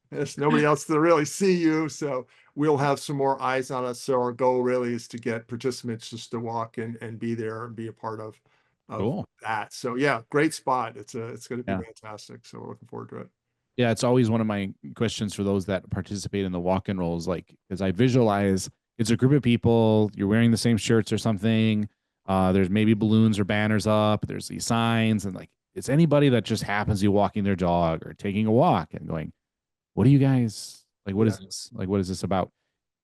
There's nobody else to really see you, so we'll have some more eyes on us. So our goal really is to get participants just to walk and be there and be a part of Cool. that. So yeah, great spot. It's going to be Yeah. fantastic. So we're looking forward to it. Yeah. It's always one of my questions for those that participate in the walk and rolls, like, because I visualize it's a group of people, you're wearing the same shirts or something. There's maybe balloons or banners up, there's these signs, and like it's anybody that just happens to be walking their dog or taking a walk and going, what do you guys like? What Yeah. is this? Like, what is this about?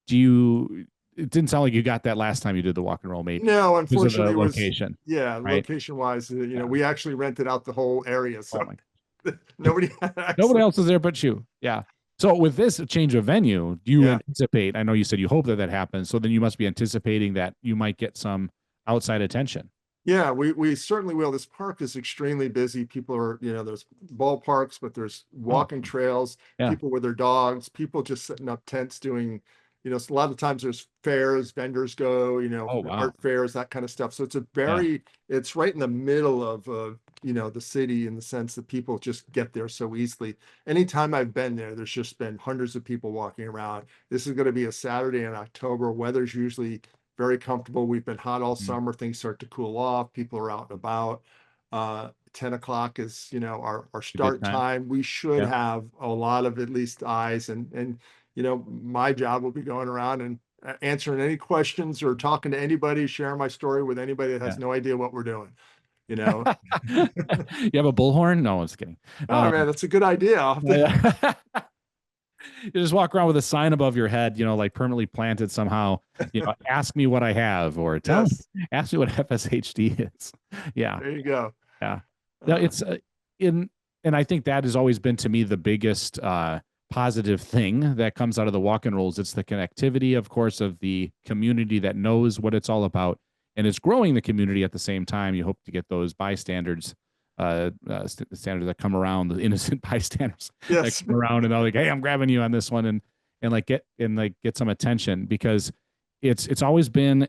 Do you, it didn't sound like you got that last time you did the walk and roll, maybe No, because of the unfortunately, it was, location, yeah, right? location wise, Yeah. we actually rented out the whole area, Oh so my, nobody had nobody access. else is there but you. Yeah. So with this change of venue, do you Yeah. anticipate? I know you said you hope that that happens. So then you must be anticipating that you might get some outside attention. Yeah, we certainly will. This park is extremely busy. People are, there's ballparks, but there's Oh, walking trails, yeah. people with their dogs, people just setting up tents doing, a lot of times there's fairs, vendors go, Oh, wow. art fairs, that kind of stuff. So Yeah. it's right in the middle of, the city in the sense that people just get there so easily. Anytime I've been there, there's just been hundreds of people walking around. This is going to be a Saturday in October. Weather's usually very comfortable. We've been hot all Mhm. summer. Things start to cool off. People are out and about. 10 o'clock is, our A good start time. time. We should Yeah. have a lot of at least eyes, and my job will be going around and answering any questions or talking to anybody, sharing my story with anybody that has Yeah. no idea what we're doing, you know. You have a bullhorn? No, I'm just kidding. Oh man, that's a good idea. I'll have to- Yeah. You just walk around with a sign above your head, like permanently planted somehow, ask me what I have, or yes, ask me what FSHD is. Yeah. there you go. Yeah. No, Uh, it's in, and I think that has always been to me the biggest positive thing that comes out of the walk and rolls. It's the connectivity, of course, of the community that knows what it's all about, and it's growing the community at the same time. You hope to get those bystanders, standards that come around, the innocent bystanders that yes, come around and they're like, "Hey, I'm grabbing you on this one," and get some attention, because it's always been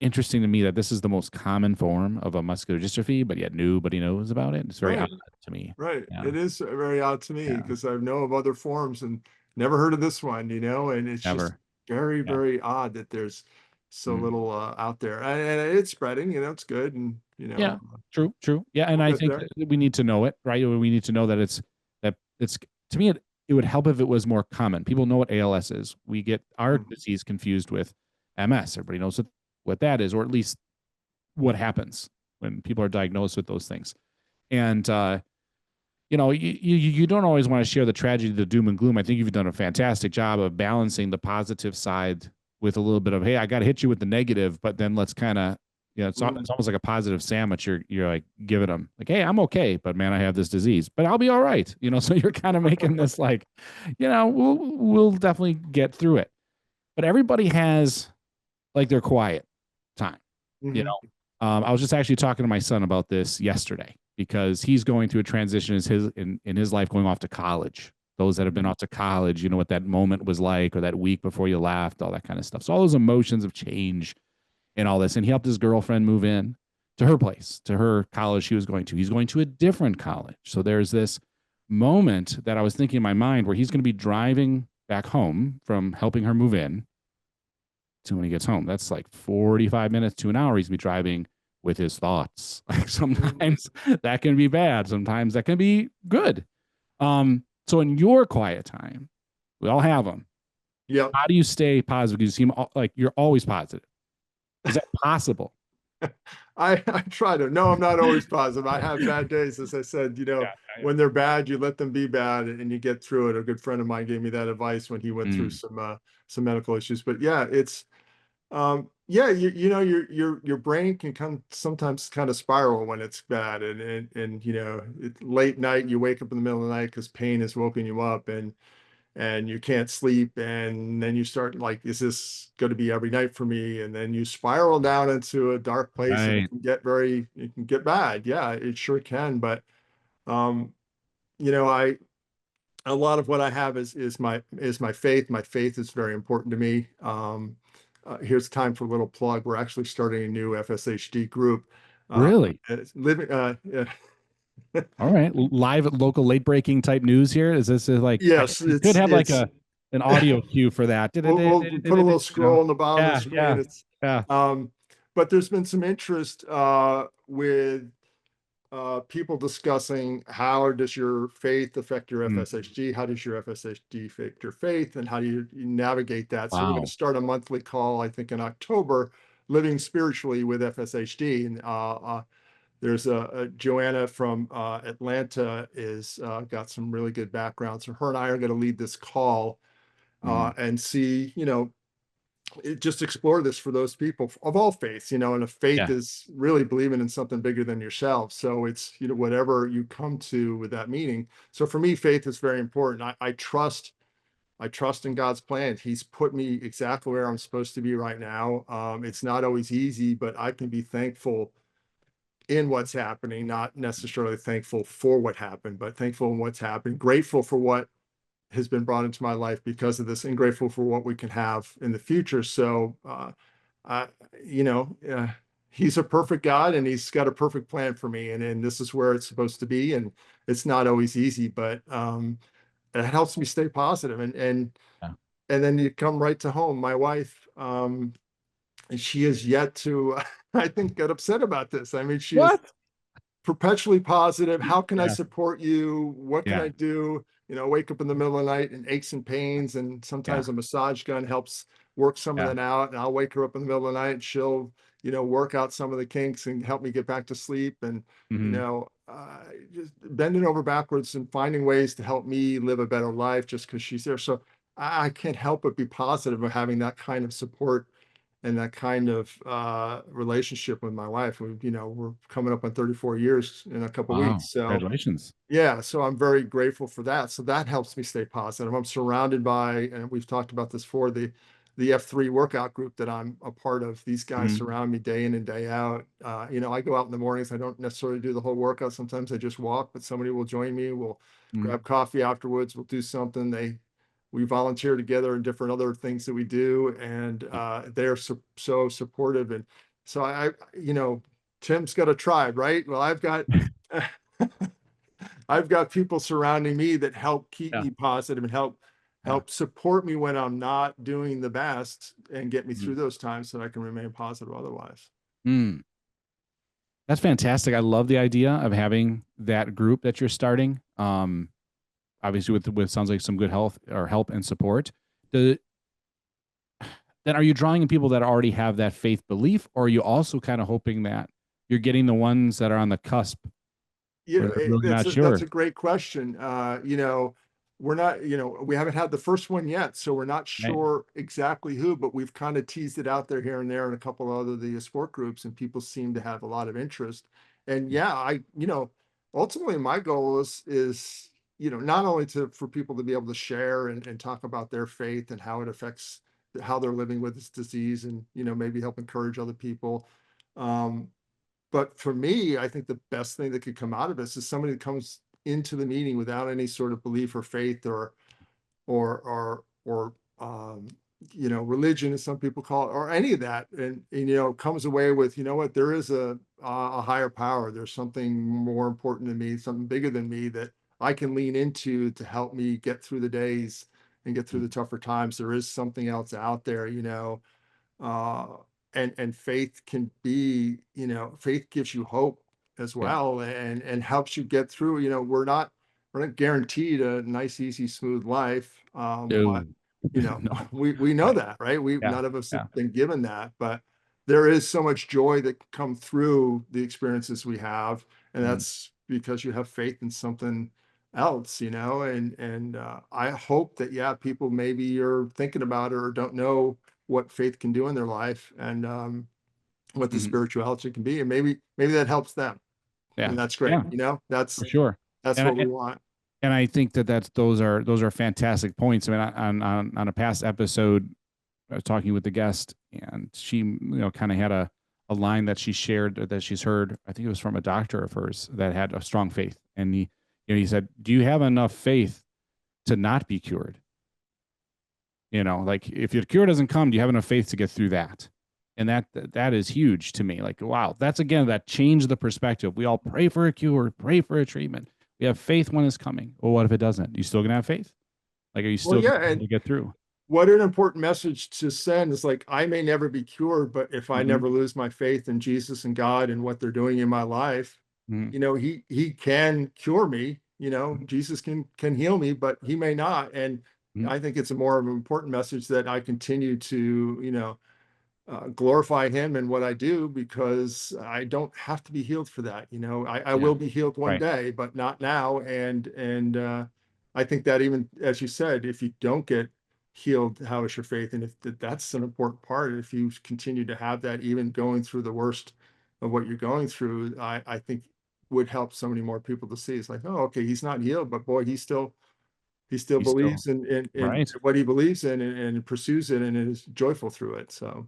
interesting to me that this is the most common form of a muscular dystrophy, but yet nobody knows about it. It's very odd right. to me. Right. Yeah. It is very odd to me Yeah. because I know of other forms and never heard of this one, and it's just Never. very, Yeah. very odd that there's so Mm. little out there. And it's spreading, it's good. And, Yeah. True. True. Yeah. And we'll I get think there. that we need to know it, right? We need to know that it's to me, it would help if it was more common. People know what ALS is. We get our Mhm. disease confused with MS. Everybody knows what that is, or at least what happens when people are diagnosed with those things. And, you don't always want to share the tragedy, the doom and gloom. I think you've done a fantastic job of balancing the positive side with a little bit of, hey, I got to hit you with the negative, but then let's kind of, it's almost like a positive sandwich. You're like giving them like, hey, I'm okay, but man, I have this disease, but I'll be all right. So you're kind of making this like, we'll definitely get through it. But everybody has like their quiet time. I was just actually talking to my son about this yesterday because he's going through a transition in his life, going off to college. Those that have been off to college, you know what that moment was like, or that week before you left, all that kind of stuff. So all those emotions of change and all this. And he helped his girlfriend move in to her place, to her college she was going to. He's going to a different college. So there's this moment that I was thinking in my mind where he's going to be driving back home from helping her move in to when he gets home. That's like 45 minutes to an hour. He's going to be driving with his thoughts. Like sometimes that can be bad. Sometimes that can be good. So in your quiet time, we all have them. Yeah. How do you stay positive? Because you seem like you're always positive. Is that possible? I try to. No, I'm not always positive. I have bad days. As I said, when they're bad, you let them be bad and you get through it. A good friend of mine gave me that advice when he went through some medical issues. But yeah, it's your brain can sometimes kind of spiral when it's bad, and late night you wake up in the middle of the night because pain has woken you up, and you can't sleep, and then you start like, is this going to be every night for me? And then you spiral down into a dark place, and it can get bad. Yeah, it sure can. But a lot of what I have is my faith. My faith is very important to me. Here's time for a little plug. We're actually starting a new FSHD group. Really? Living. All right. Live local late breaking type news here. Is this like, Yes, you could have like an audio cue for that. We'll put a little scroll on the bottom of the screen. Yeah. But there's been some interest with people discussing how does your faith affect your FSHD? How does your FSHD affect your faith? And how do you navigate that? So we're going to start a monthly call, I think in October, Living Spiritually with FSHD. And there's a Joanna from Atlanta is got some really good background. So her and I are going to lead this call and see, just explore this for those people of all faiths, and a faith is really believing in something bigger than yourself. So it's, whatever you come to with that meaning. So for me, faith is very important. I trust in God's plan. He's put me exactly where I'm supposed to be right now. It's not always easy, but I can be thankful in what's happening, not necessarily thankful for what happened, but thankful in what's happened, grateful for what has been brought into my life because of this, and grateful for what we can have in the future. So, uh, you know, uh, he's a perfect God, and he's got a perfect plan for me. And this is where it's supposed to be. And it's not always easy, but it helps me stay positive. And then you come right to home. My wife, and she is yet to, I think, get upset about this. I mean, she is perpetually positive. How can I support you? What can I do? Wake up in the middle of the night and aches and pains. And sometimes a massage gun helps work some of that out. And I'll wake her up in the middle of the night, and she'll, work out some of the kinks and help me get back to sleep. And, just bending over backwards and finding ways to help me live a better life just because she's there. So I can't help but be positive of having that kind of support and that kind of relationship with my wife. We're coming up on 34 years in a couple of weeks. So congratulations. yeah, so I'm very grateful for that. So that helps me stay positive. I'm surrounded by, and we've talked about this for the F3 workout group that I'm a part of. These guys surround me day in and day out. I go out in the mornings. I don't necessarily do the whole workout. Sometimes I just walk, but somebody will join me. We'll grab coffee afterwards. We'll do something. We volunteer together in different other things that we do, and they're so supportive. And so Tim's got a tribe, right? Well, I've got I've got people surrounding me that help keep me positive and help support me when I'm not doing the best, and get me through those times so that I can remain positive otherwise. That's fantastic. I love the idea of having that group that you're starting. Obviously with sounds like some good health or help and support. then are you drawing in people that already have that faith belief, or are you also kind of hoping that you're getting the ones that are on the cusp where they're really not That's sure? a great question. We're not, we haven't had the first one yet, so we're not Right. sure exactly who, but we've kind of teased it out there here and there in a couple of other the sport groups, and people seem to have a lot of interest. And yeah, ultimately my goal is not only to for people to be able to share and talk about their faith and how it affects how they're living with this disease, and maybe help encourage other people. Um, but for me, I think the best thing that could come out of this is somebody that comes into the meeting without any sort of belief or faith or religion, as some people call it, or any of that, and comes away with, what, there is a higher power. There's something more important than me, something bigger than me that I can lean into to help me get through the days and get through the tougher times. There is something else out there, uh, and faith can be, faith gives you hope as Yeah. well, and helps you get through. We're not guaranteed a nice, easy, smooth life, but No. No. we know Right. that, right? We Yeah. None of us Yeah. have been given that, but there is so much joy that can come through the experiences we have, and Mhm. that's because you have faith in something else, and I hope that, yeah, people maybe you're thinking about it or don't know what faith can do in their life, and what the Mhm. spirituality can be, and maybe that helps them, Yeah. and that's great. Yeah. For That's sure. that's And what we I, want. and I think that those are fantastic points. I mean, on a past episode, I was talking with the guest, and she, kind of had a line that she shared that she's heard. I think it was from a doctor of hers that had a strong faith, and he said, "Do you have enough faith to not be cured? Like if your cure doesn't come, do you have enough faith to get through that?" And that is huge to me. Like, wow, that's again that changed the perspective. We all pray for a cure, pray for a treatment. We have faith when it's coming. Well, what if it doesn't? You still gonna have faith? Like, are you Well, still gonna yeah, be able and to get through? what an important message to send is, like, I may never be cured, but if I Hmm. never lose my faith in Jesus and God and what they're doing in my life, Hmm. he can cure me. Jesus can heal me, but he may not. And Hmm. I think it's a more of an important message that I continue to, glorify him in what I do, because I don't have to be healed for that. I Yeah. will be healed one Right. day, but not now. And I think that, even as you said, if you don't get healed, how is your faith? And if that's an important part, if you continue to have that, even going through the worst of what you're going through, I think would help so many more people to see. It's like, oh, okay, he's not healed, but boy, he still He's still believes in right. what he believes in, and pursues it, and is joyful through it. So.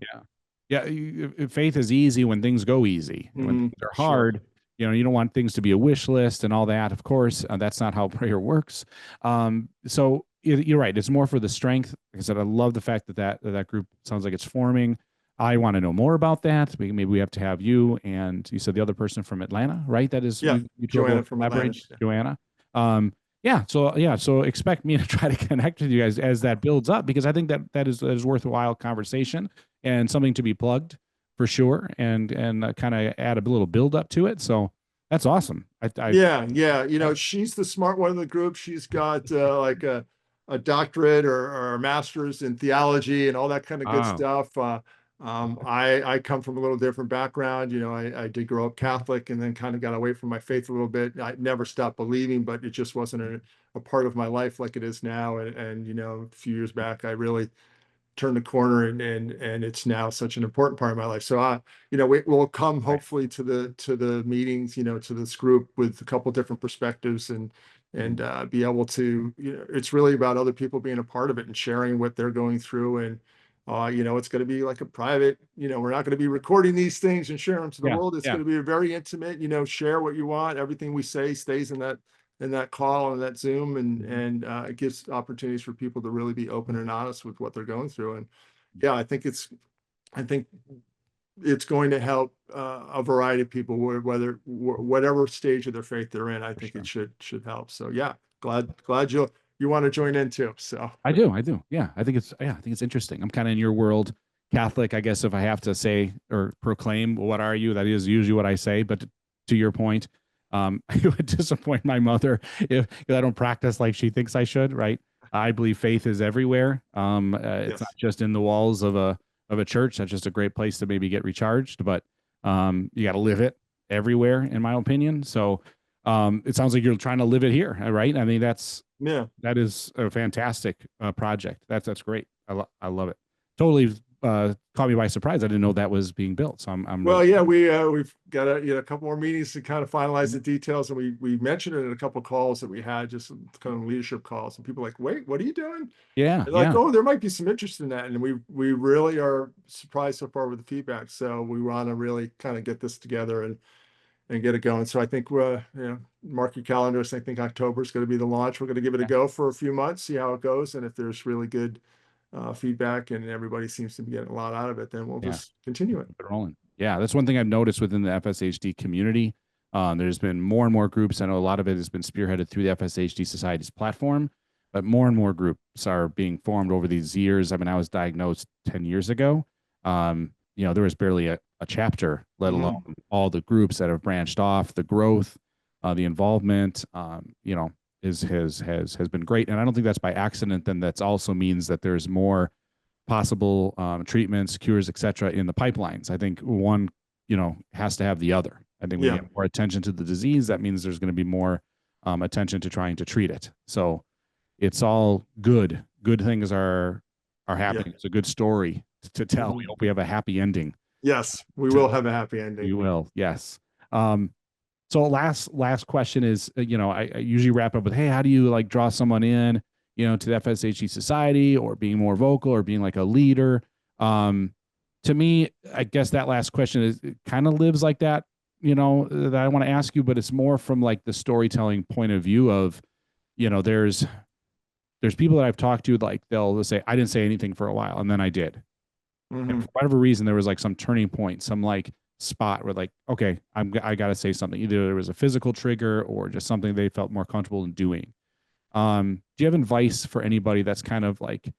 Yeah. Yeah. Faith is easy when things go easy. When Mhm. things are Sure. hard, you don't want things to be a wish list and all that. Of course, that's not how prayer works. So you're right. It's more for the strength. Like I said, I love the fact that group sounds like it's forming. I want to know more about that. Maybe we have to have you, and you said the other person from Atlanta, right? That is, Yeah. you two are Joanna both from Atlanta. collaborating, Yeah. Joanna. Yeah. So expect me to try to connect with you guys as that builds up, because I think that is worthwhile conversation and something to be plugged for sure, and kind of add a little build up to it. So that's awesome. Yeah. Yeah. She's the smart one in the group. She's got like a doctorate or a master's in theology and all that kind of good Oh, stuff. I come from a little different background. I did grow up Catholic, and then kind of got away from my faith a little bit. I never stopped believing, but it just wasn't a part of my life like it is now. And a few years back, I really turned the corner, and it's now such an important part of my life. So we'll come right. hopefully to the meetings, to this group with a couple different perspectives, and Mhm. be able to, it's really about other people being a part of it and sharing what they're going through. And it's going to be like a private, we're not going to be recording these things and sharing them to the Yeah. world. It's Yeah. going to be a very intimate, share what you want. Everything we say stays in that call and that Zoom, and Mhm. it gives opportunities for people to really be open and honest with what they're going through. And yeah, I think it's going to help a variety of people, whatever stage of their faith they're in. I For think it sure. should help. So yeah, glad you want to join in too. So I do. I do. Yeah. I think it's interesting. I'm kind of in your world, Catholic, I guess, if I have to say or proclaim, well, what are you? That is usually what I say. But to your point, it would disappoint my mother if I don't practice like she thinks I should. Right. I believe faith is everywhere. It's not yes. just in the walls of of a church. That's just a great place to maybe get recharged, but you got to live it everywhere, in my opinion. So it sounds like you're trying to live it here, right? I mean, that is a fantastic project. That's great. I love it. Totally caught me by surprise. I didn't know that was being built. So I'm Well, really, yeah, we've got a couple more meetings to kind of finalize the details, and we mentioned it in a couple of calls that we had, just some kind of leadership calls, and people are like, wait, what are you doing? yeah, And like, yeah, oh, there might be some interest in that, and we really are surprised so far with the feedback. So we want to really kind of get this together and get it going. So I think mark your calendars. I think October is going to be the launch. We're going to give it a yeah, go for a few months, see how it goes, and if there's really good feedback and everybody seems to be getting a lot out of it, then we'll yeah. just continue it. Keep it rolling. Yeah, that's one thing I've noticed within the FSHD community. There's been more and more groups. I know a lot of it has been spearheaded through the FSHD Society's platform, but more and more groups are being formed over these years. I mean, I was diagnosed 10 years ago. There was barely a chapter, let alone Mhm. all the groups that have branched off, the growth, the involvement, has been great. And I don't think that's by accident. Then that's also means that there's more possible treatments, cures, et cetera, in the pipelines. I think one, has to have the other. I think when you Yeah, have more attention to the disease, that means there's going to be more attention to trying to treat it. So it's all good. Good things are yeah. happening. It's a good story to tell. We Mhm. hope we have a happy ending. Yes, we To, will have a happy we ending. will, yes. Um, so last question is, I usually wrap up with, hey, how do you like draw someone in, to the FSHE Society, or being more vocal, or being like a leader? To me, I guess that last question is kind of lives like that, that I want to ask you, but it's more from like the storytelling point of view of, there's people that I've talked to, like they'll say, I didn't say anything for a while, and then I did. And for Mhm. whatever reason, there was like some turning point, some like spot where like, okay, I got to say something. Either there was a physical trigger or just something they felt more comfortable in doing. Do you have advice for anybody that's kind of like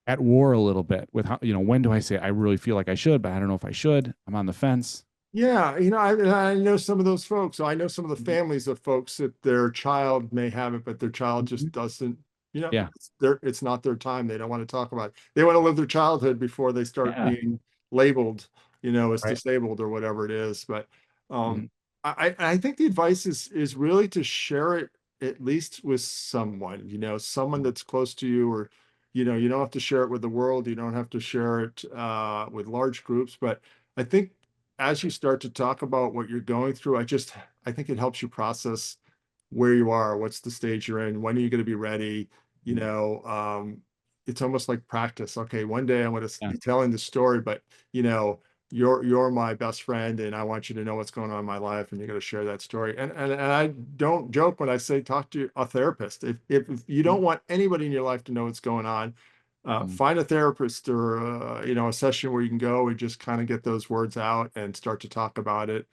at war a little bit with how, when do I say I really feel like I should, but I don't know if I should? I'm on the fence. Yeah, I know some of those folks. So I know some of the families of folks that their child may have it, but their child Mhm. just doesn't, Yeah. it's not their time. They don't want to talk about it. They want to live their childhood before they start Yeah. being labeled, as Right. disabled or whatever it is. But Mhm. I think the advice is really to share it at least with someone, someone that's close to you, or you don't have to share it with the world. You don't have to share it with large groups, but I think as you start to talk about what you're going through, I think it helps you process where you are, what's the stage you're in, when are you going to be ready? You Mhm. know, um, it's almost like practice. Okay, one day I'm going to Yeah. be telling the story, but you're my best friend, and I want you to know what's going on in my life, and you're going to share that story. And I don't joke when I say talk to a therapist. If you Mhm. don't want anybody in your life to know what's going on, Mhm. find a therapist, or a session where you can go and just kind of get those words out and start to talk about it.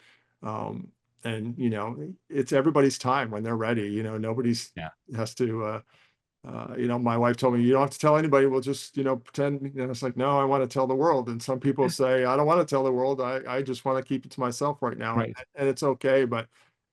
um, and it's everybody's time when they're ready. Nobody's Yeah. has to my wife told me, you don't have to tell anybody, we'll just pretend. It's like, no, I want to tell the world. And some people say, I don't want to tell the world, I just want to keep it to myself right now. and, Right. and it's okay. But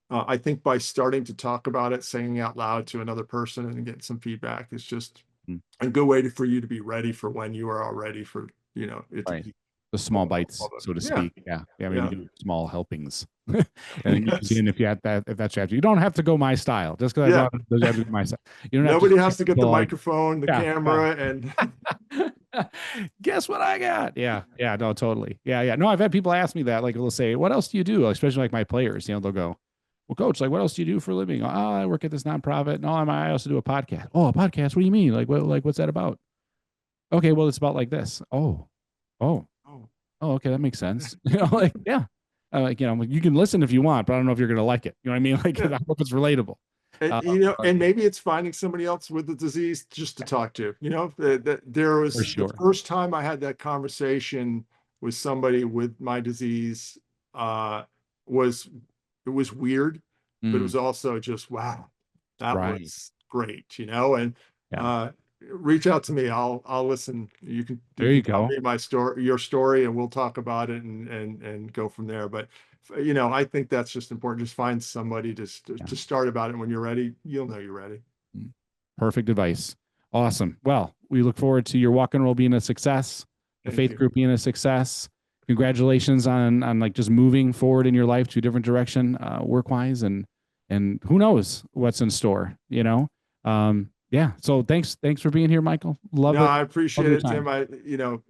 I think by starting to talk about it, saying it out loud to another person and getting some feedback is just Mhm. a good way for you to be ready for when you are all ready for, it to Right. be The small bites, public. so to Yeah. speak. Yeah. Yeah. Maybe Yeah. do small helpings and then ease Yes. in if that's your. You don't have to go my style just because I Yeah. brought it. Doesn't have to be my style. You don't have to Nobody treat has to get the people like, microphone, the yeah, yeah. camera, and Guess what I got? Yeah. Yeah. No, totally. Yeah. Yeah. No, I've had people ask me that. Like, they'll say, what else do you do? Especially like my players, they'll go, well, coach, like, what else do you do for a living? Oh, I work at this nonprofit. No, I also do a podcast. Oh, a podcast. What do you mean? What's that about? Okay. Well, it's about like this. Oh, oh. oh, okay. That makes sense. Like, yeah. You can listen if you want, but I don't know if you're going to like it. You know what I mean? Like, I Yeah. don't know if it's relatable. And, Uh, and maybe it's finding somebody else with the disease just to talk to. There for was the sure. first time I had that conversation with somebody with my disease, uh, was it was weird, but it Mm, was also just wow, that right. was great, and Yeah. uh, reach out to me. I'll listen. You There you can tell go. me your story, and we'll talk about it and go from there. But I think that's just important. Just find somebody Yeah. to start about it. When you're ready, you'll know you're ready. Mm. Perfect advice. Awesome. Well, we look forward to your walk and roll being a success. the Thank faith you. group being a success. Congratulations on like just moving forward in your life to a different direction, work wise, and who knows what's in store, you know? Yeah. So thanks for being here, Michael. Love No, it. I Love appreciate your it, Tim. time.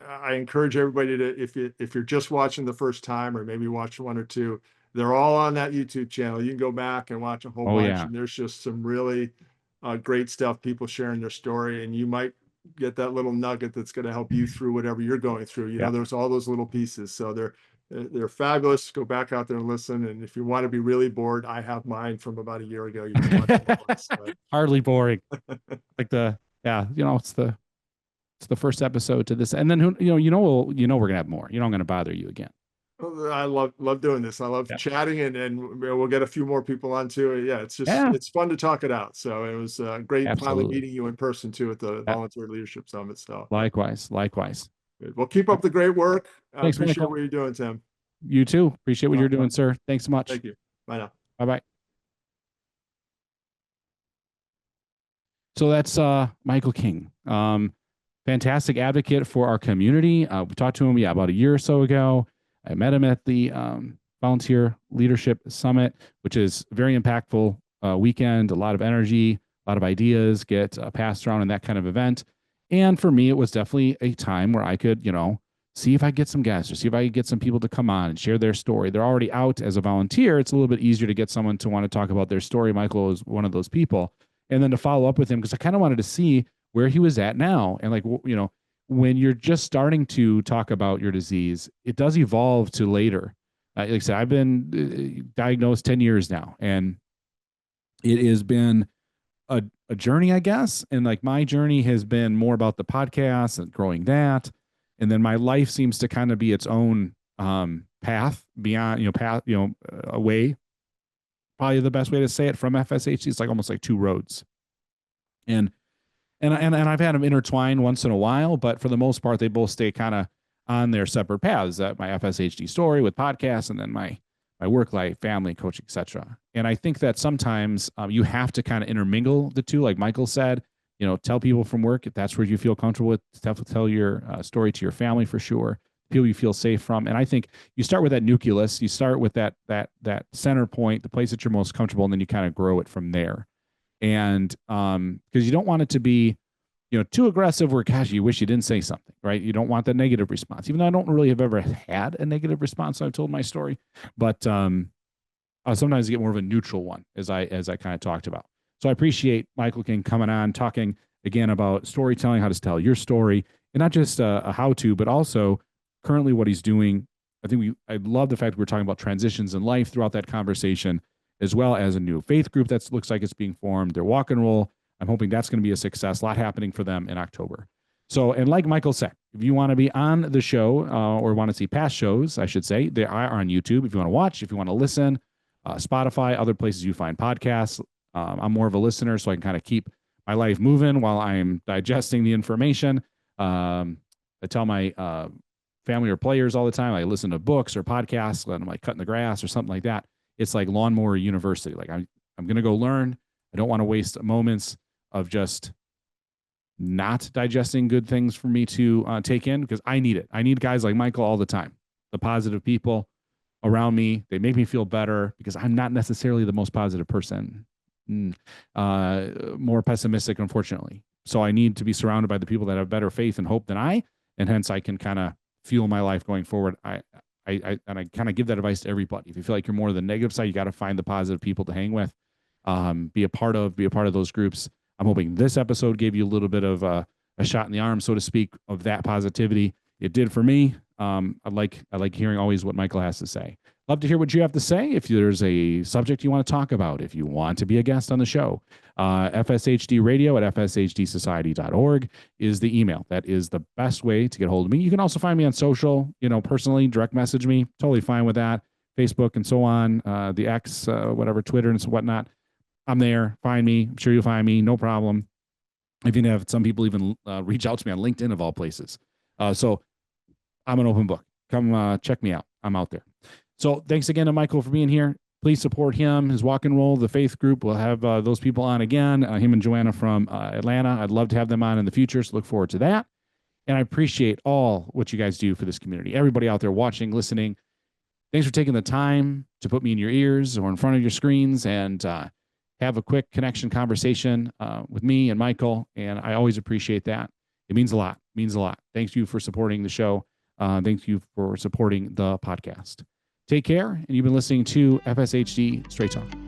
I encourage everybody to, if you're just watching the first time or maybe watch one or two, they're all on that YouTube channel. You can go back and watch a whole Oh bunch, yeah. and there's just some really great stuff, people sharing their story, and you might get that little nugget that's going to help you through whatever you're going through. Yeah. There's all those little pieces. So they're fabulous. Go back out there and listen. And if you want to be really bored, I have mine from about a year ago. You can watch it once. Hardly boring. Like it's the first episode to this, and then we're gonna have more. I'm gonna bother you again. I love doing this. I love chatting, and we'll get a few more people on too. Yeah, it's fun to talk it out. So it was great finally meeting you in person too at the Volunteer Leadership Summit. So likewise. Good. Well, keep up the great work. I Thanks, appreciate Michael. what you're doing, Tim. You too. Appreciate what you're doing, sir. Thanks so much. Thank you. Bye now. Bye-bye. So that's Michael King. Fantastic advocate for our community. We talked to him, about a year or so ago. I met him at the Volunteer Leadership Summit, which is a very impactful weekend, a lot of energy, a lot of ideas get passed around in that kind of event. And for me, it was definitely a time where I could, see if I get some guests or see if I could get some people to come on and share their story. They're already out as a volunteer. It's a little bit easier to get someone to want to talk about their story. Michael is one of those people. And then to follow up with him, because I kind of wanted to see where he was at now. And when you're just starting to talk about your disease, it does evolve to later. Like I said, I've been diagnosed 10 years now, and it has been a journey, I guess. And like my journey has been more about the podcast and growing that. And then my life seems to kind of be its own path beyond, away. Probably the best way to say it from FSHD. It's like almost like two roads. And I've had them intertwine once in a while, but for the most part, they both stay kind of on their separate paths. That my FSHD story with podcasts, and then my work life, family, coaching, etc. And I think that sometimes you have to kind of intermingle the two, like Michael said. Tell people from work if that's where you feel comfortable with. Tell your story to your family for sure. People you feel safe from. And I think you start with that nucleus. You start with that center point, the place that you're most comfortable, and then you kind of grow it from there. And because you don't want it to be, too aggressive where, gosh, you wish you didn't say something, right? You don't want the negative response, even though I don't really have ever had a negative response when I've told my story. But sometimes you get more of a neutral one, as I kind of talked about. So I appreciate Michael King coming on, talking again about storytelling, how to tell your story, and not just a how-to, but also currently what he's doing. I love the fact that we're talking about transitions in life throughout that conversation, as well as a new faith group that looks like it's being formed, their walk and roll. I'm hoping that's going to be a success, a lot happening for them in October. So, and like Michael said, if you want to be on the show or want to see past shows, I should say, they are on YouTube. If you want to watch, if you want to listen, Spotify, other places you find podcasts. I'm more of a listener, so I can kind of keep my life moving while I'm digesting the information. I tell my family or players all the time, I listen to books or podcasts when I'm like cutting the grass or something like that. It's like lawnmower university. Like I'm going to go learn. I don't want to waste moments of just not digesting good things for me to take in, because I need it. I need guys like Michael all the time. The positive people around me, they make me feel better, because I'm not necessarily the most positive person. More pessimistic, unfortunately. So I need to be surrounded by the people that have better faith and hope than I, and hence I can kind of fuel my life going forward. I kind of give that advice to everybody. If you feel like you're more of the negative side, you got to find the positive people to hang with. Be a part of those groups. I'm hoping this episode gave you a little bit of a shot in the arm, so to speak, of that positivity. It did for me. I like hearing always what Michael has to say. Love to hear what you have to say. If there's a subject you want to talk about, if you want to be a guest on the show, FSHD radio at fshdsociety.org is the email. That is the best way to get hold of me. You can also find me on social, personally, direct message me. Totally fine with that. Facebook and so on, the X, whatever, Twitter and whatnot. I'm there. Find me. I'm sure you'll find me. No problem. I've even have some people even reach out to me on LinkedIn of all places. So I'm an open book. Come check me out. I'm out there. So thanks again to Michael for being here. Please support him, his walk and roll, the faith group. We'll have those people on again, him and Joanna from Atlanta. I'd love to have them on in the future, so look forward to that. And I appreciate all what you guys do for this community. Everybody out there watching, listening, thanks for taking the time to put me in your ears or in front of your screens and have a quick connection conversation with me and Michael. And I always appreciate that. It means a lot. It means a lot. Thank you for supporting the show. Thank you for supporting the podcast. Take care. And you've been listening to FSHD Straight Talk.